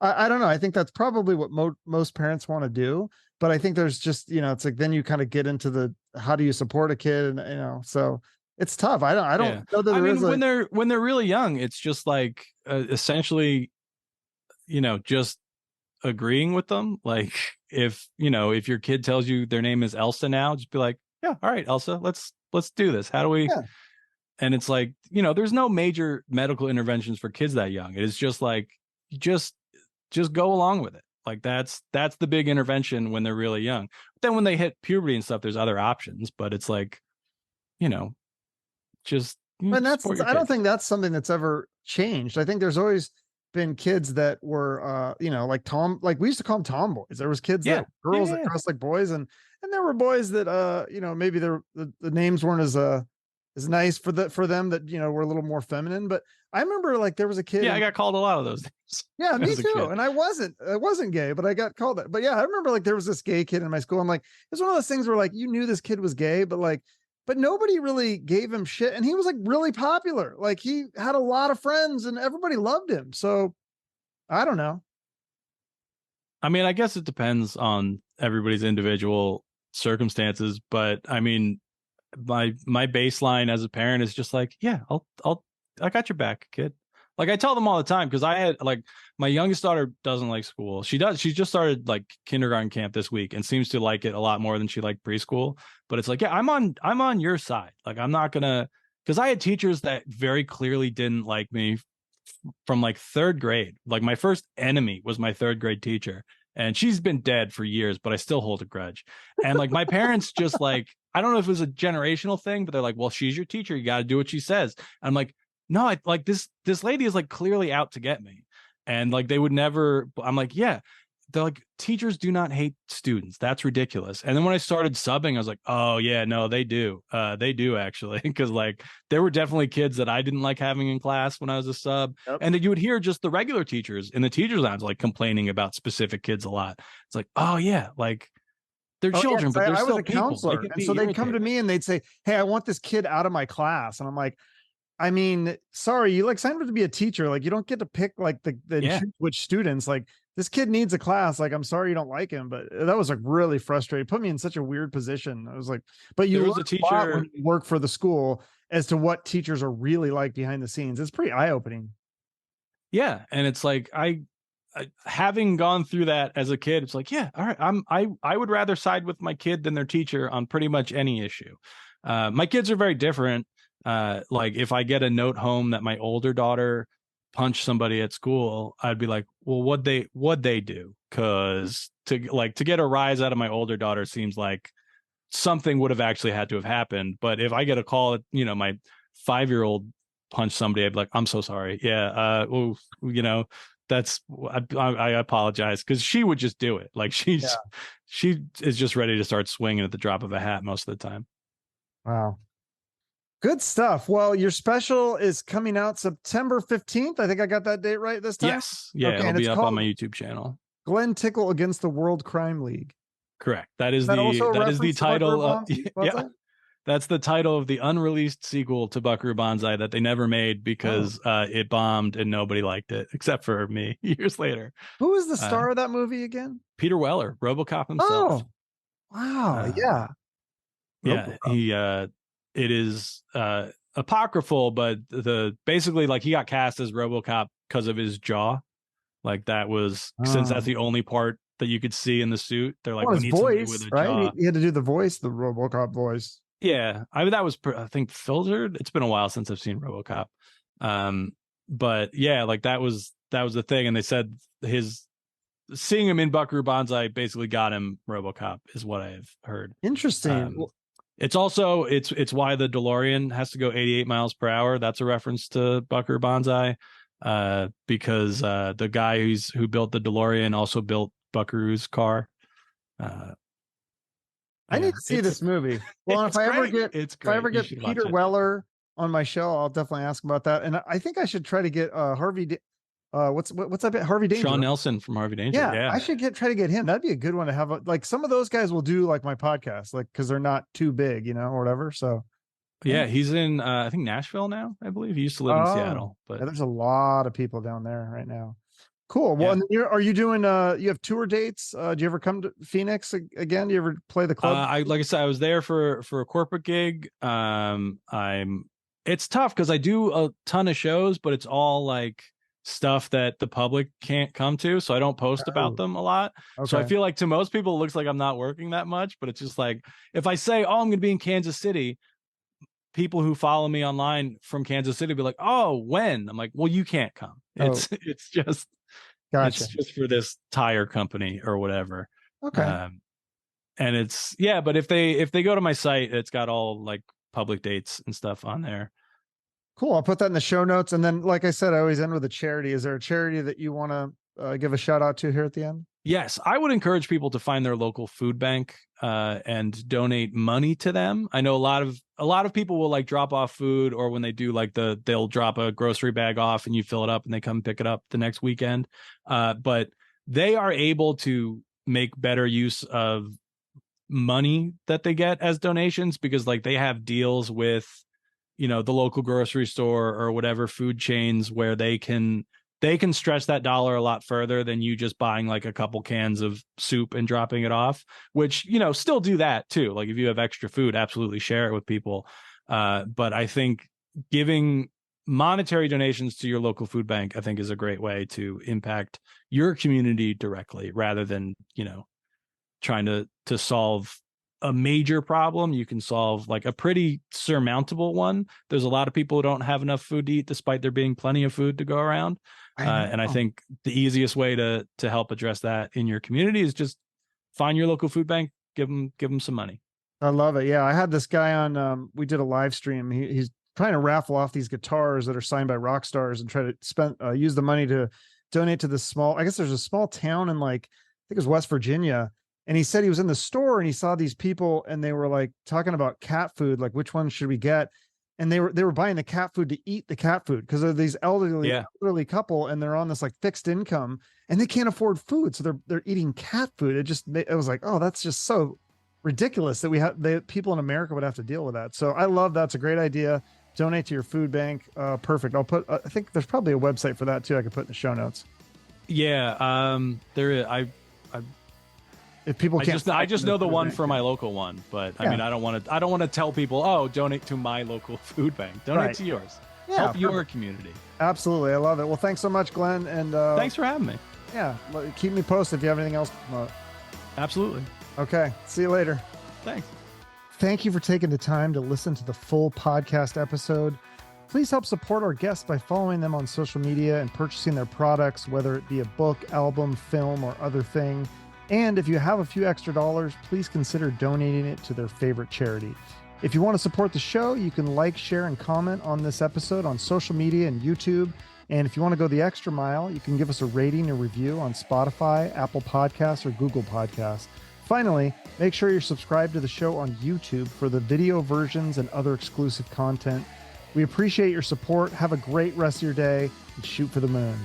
I don't know. I think that's probably what most parents want to do. But I think there's just, you know, it's like, then you kind of get into the, how do you support a kid? And, you know, so it's tough. I don't know that when they're really young, it's just like essentially, you know, just agreeing with them. Like if your kid tells you their name is Elsa now, just be like, yeah, all right, Elsa, let's do this. How do we? Yeah. And it's like, you know, there's no major medical interventions for kids that young. It is just like, just go along with it. Like that's the big intervention when they're really young. But then when they hit puberty and stuff, there's other options, but it's like, you know, just, and that's, I don't think that's something that's ever changed. I think there's always been kids that were, you know, like we used to call them tomboys. There was kids that girls that dressed like boys, and there were boys that, you know, maybe the names weren't as nice for them, that, you know, were a little more feminine. But I remember like there was a kid. Yeah, I got called a lot of those names. Yeah, me too. And I wasn't gay, but I got called that. But yeah, I remember like there was this gay kid in my school. I'm like, it's one of those things where like you knew this kid was gay, but nobody really gave him shit. And he was like really popular. Like he had a lot of friends and everybody loved him. So I don't know. I mean, I guess it depends on everybody's individual circumstances, but I mean, my baseline as a parent is just like, yeah, I got your back, kid. Like I tell them all the time, because I had like my youngest daughter doesn't like school. She just started like kindergarten camp this week and seems to like it a lot more than she liked preschool. But it's like, yeah, I'm on your side. Like I'm not gonna, because I had teachers that very clearly didn't like me from like third grade. Like my first enemy was my third grade teacher, and she's been dead for years, but I still hold a grudge. And like my parents just like, I don't know if it was a generational thing, but they're like, well, she's your teacher, you got to do what she says. And I'm like, no, I like this lady is like clearly out to get me. And like they would never, I'm like, yeah, they're like, teachers do not hate students. That's ridiculous. And then when I started subbing, I was like, oh yeah, no, they do. They do actually. Cause like there were definitely kids that I didn't like having in class when I was a sub. Yep. And then you would hear just the regular teachers in the teachers lounge like complaining about specific kids a lot. It's like, oh yeah, like They're Oh, children, but they're I was still a people. counselor, and so they'd come to me and they'd say, "Hey, I want this kid out of my class," and I'm like, I mean, sorry, you like signed up to be a teacher. Like, you don't get to pick like choose which students. Like, this kid needs a class. Like, I'm sorry you don't like him, but that was like really frustrating. Put me in such a weird position. I was like, but you learn a lot when you work for the school as to what teachers are really like behind the scenes. It's pretty eye opening. Yeah, and it's like I having gone through that as a kid, it's like, yeah, all right, I would rather side with my kid than their teacher on pretty much any issue. My kids are very different. Like if I get a note home that my older daughter punched somebody at school, I'd be like, well, what'd they do? Because to get a rise out of my older daughter seems like something would have actually had to have happened. But if I get a call, my 5-year-old punched somebody, I'd be like, I'm so sorry. Yeah. That's I apologize, because she would just do it. Like she is just ready to start swinging at the drop of a hat most of the time. Wow. Good stuff. Well, your special is coming out September 15th. I think I got that date right this time. Yes. Yeah. Okay, it'll be up on my YouTube channel. Glen Tickle Against the World Crime League. Correct. That is the title. Yeah. That's the title of the unreleased sequel to Buckaroo Banzai that they never made because it bombed and nobody liked it except for me years later. Who was the star of that movie again? Peter Weller, RoboCop himself. Oh, wow. Yeah. Yeah. RoboCop. It is apocryphal, but basically like he got cast as RoboCop because of his jaw. Like that was since that's the only part that you could see in the suit. They're like, his voice, with a jaw. He had to do the voice, the RoboCop voice. Yeah, I mean that was I think filtered. It's been a while since I've seen RoboCop, but yeah, like that was the thing. And they said seeing him in Buckaroo Banzai basically got him RoboCop, is what I've heard. Interesting. It's also it's why the DeLorean has to go 88 miles per hour. That's a reference to Buckaroo Banzai, because the guy who built the DeLorean also built Buckaroo's car. I need to see this movie. Well, if I ever get Peter Weller on my show, I'll definitely ask about that. And I think I should try to get Harvey. What's that bit? Harvey Danger. Sean Nelson from Harvey Danger. Yeah. I should try to get him. That'd be a good one to have. Like some of those guys will do like my podcast, like because they're not too big, or whatever. So yeah, he's in I think Nashville now. I believe he used to live in Seattle, but there's a lot of people down there right now. Cool. Well, and are you doing you have tour dates? Do you ever come to Phoenix again? Do you ever play the club? Like I said, I was there for a corporate gig. It's tough because I do a ton of shows, but it's all like stuff that the public can't come to, so I don't post about them a lot. Okay. So I feel like to most people it looks like I'm not working that much, but it's just like if I say, oh, I'm gonna be in Kansas City, people who follow me online from Kansas City be like, oh, when? I'm like, well, you can't come. It's just Gotcha. It's just for this tire company or whatever. Okay. And it's but if they go to my site, it's got all like public dates and stuff on there. Cool. I'll put that in the show notes. And then, like I said, I always end with a charity. Is there a charity that you want to give a shout out to here at the end? Yes, I would encourage people to find their local food bank and donate money to them. I know a lot of people will like drop off food, or when they do like they'll drop a grocery bag off and you fill it up and they come pick it up the next weekend. But they are able to make better use of money that they get as donations because like they have deals with, the local grocery store or whatever food chains where they can stretch that dollar a lot further than you just buying like a couple cans of soup and dropping it off, which, still do that too. Like if you have extra food, absolutely share it with people. But I think giving monetary donations to your local food bank, I think is a great way to impact your community directly rather than, trying to solve a major problem. You can solve like a pretty surmountable one. There's a lot of people who don't have enough food to eat despite there being plenty of food to go around. And I think the easiest way to help address that in your community is just find your local food bank, give them some money. I love it. Yeah. I had this guy on, we did a live stream. He's trying to raffle off these guitars that are signed by rock stars and try to use the money to donate to this I guess there's a small town in like, I think it was West Virginia. And he said he was in the store and he saw these people and they were like talking about cat food, like which one should we get? And they were buying the cat food to eat the cat food because they're these elderly couple and they're on this like fixed income and they can't afford food. So they're eating cat food. It was like, oh, that's just so ridiculous that the people in America would have to deal with that. So I love that's a great idea. Donate to your food bank. Perfect. I'll put, I think there's probably a website for that too. I could put in the show notes. Yeah. There is. If people can't, I just know the one for my local one, but I mean, I don't want to tell people, oh, donate to my local food bank. Donate to yours. Yeah, help your community. Absolutely. I love it. Well, thanks so much, Glenn. And thanks for having me. Yeah. Keep me posted if you have anything else to promote. Absolutely. Okay. See you later. Thanks. Thank you for taking the time to listen to the full podcast episode. Please help support our guests by following them on social media and purchasing their products, whether it be a book, album, film, or other thing. And if you have a few extra dollars, please consider donating it to their favorite charity. If you want to support the show, you can like, share, and comment on this episode on social media and YouTube. And if you want to go the extra mile, you can give us a rating or review on Spotify, Apple Podcasts, or Google Podcasts. Finally, make sure you're subscribed to the show on YouTube for the video versions and other exclusive content. We appreciate your support. Have a great rest of your day and shoot for the moon.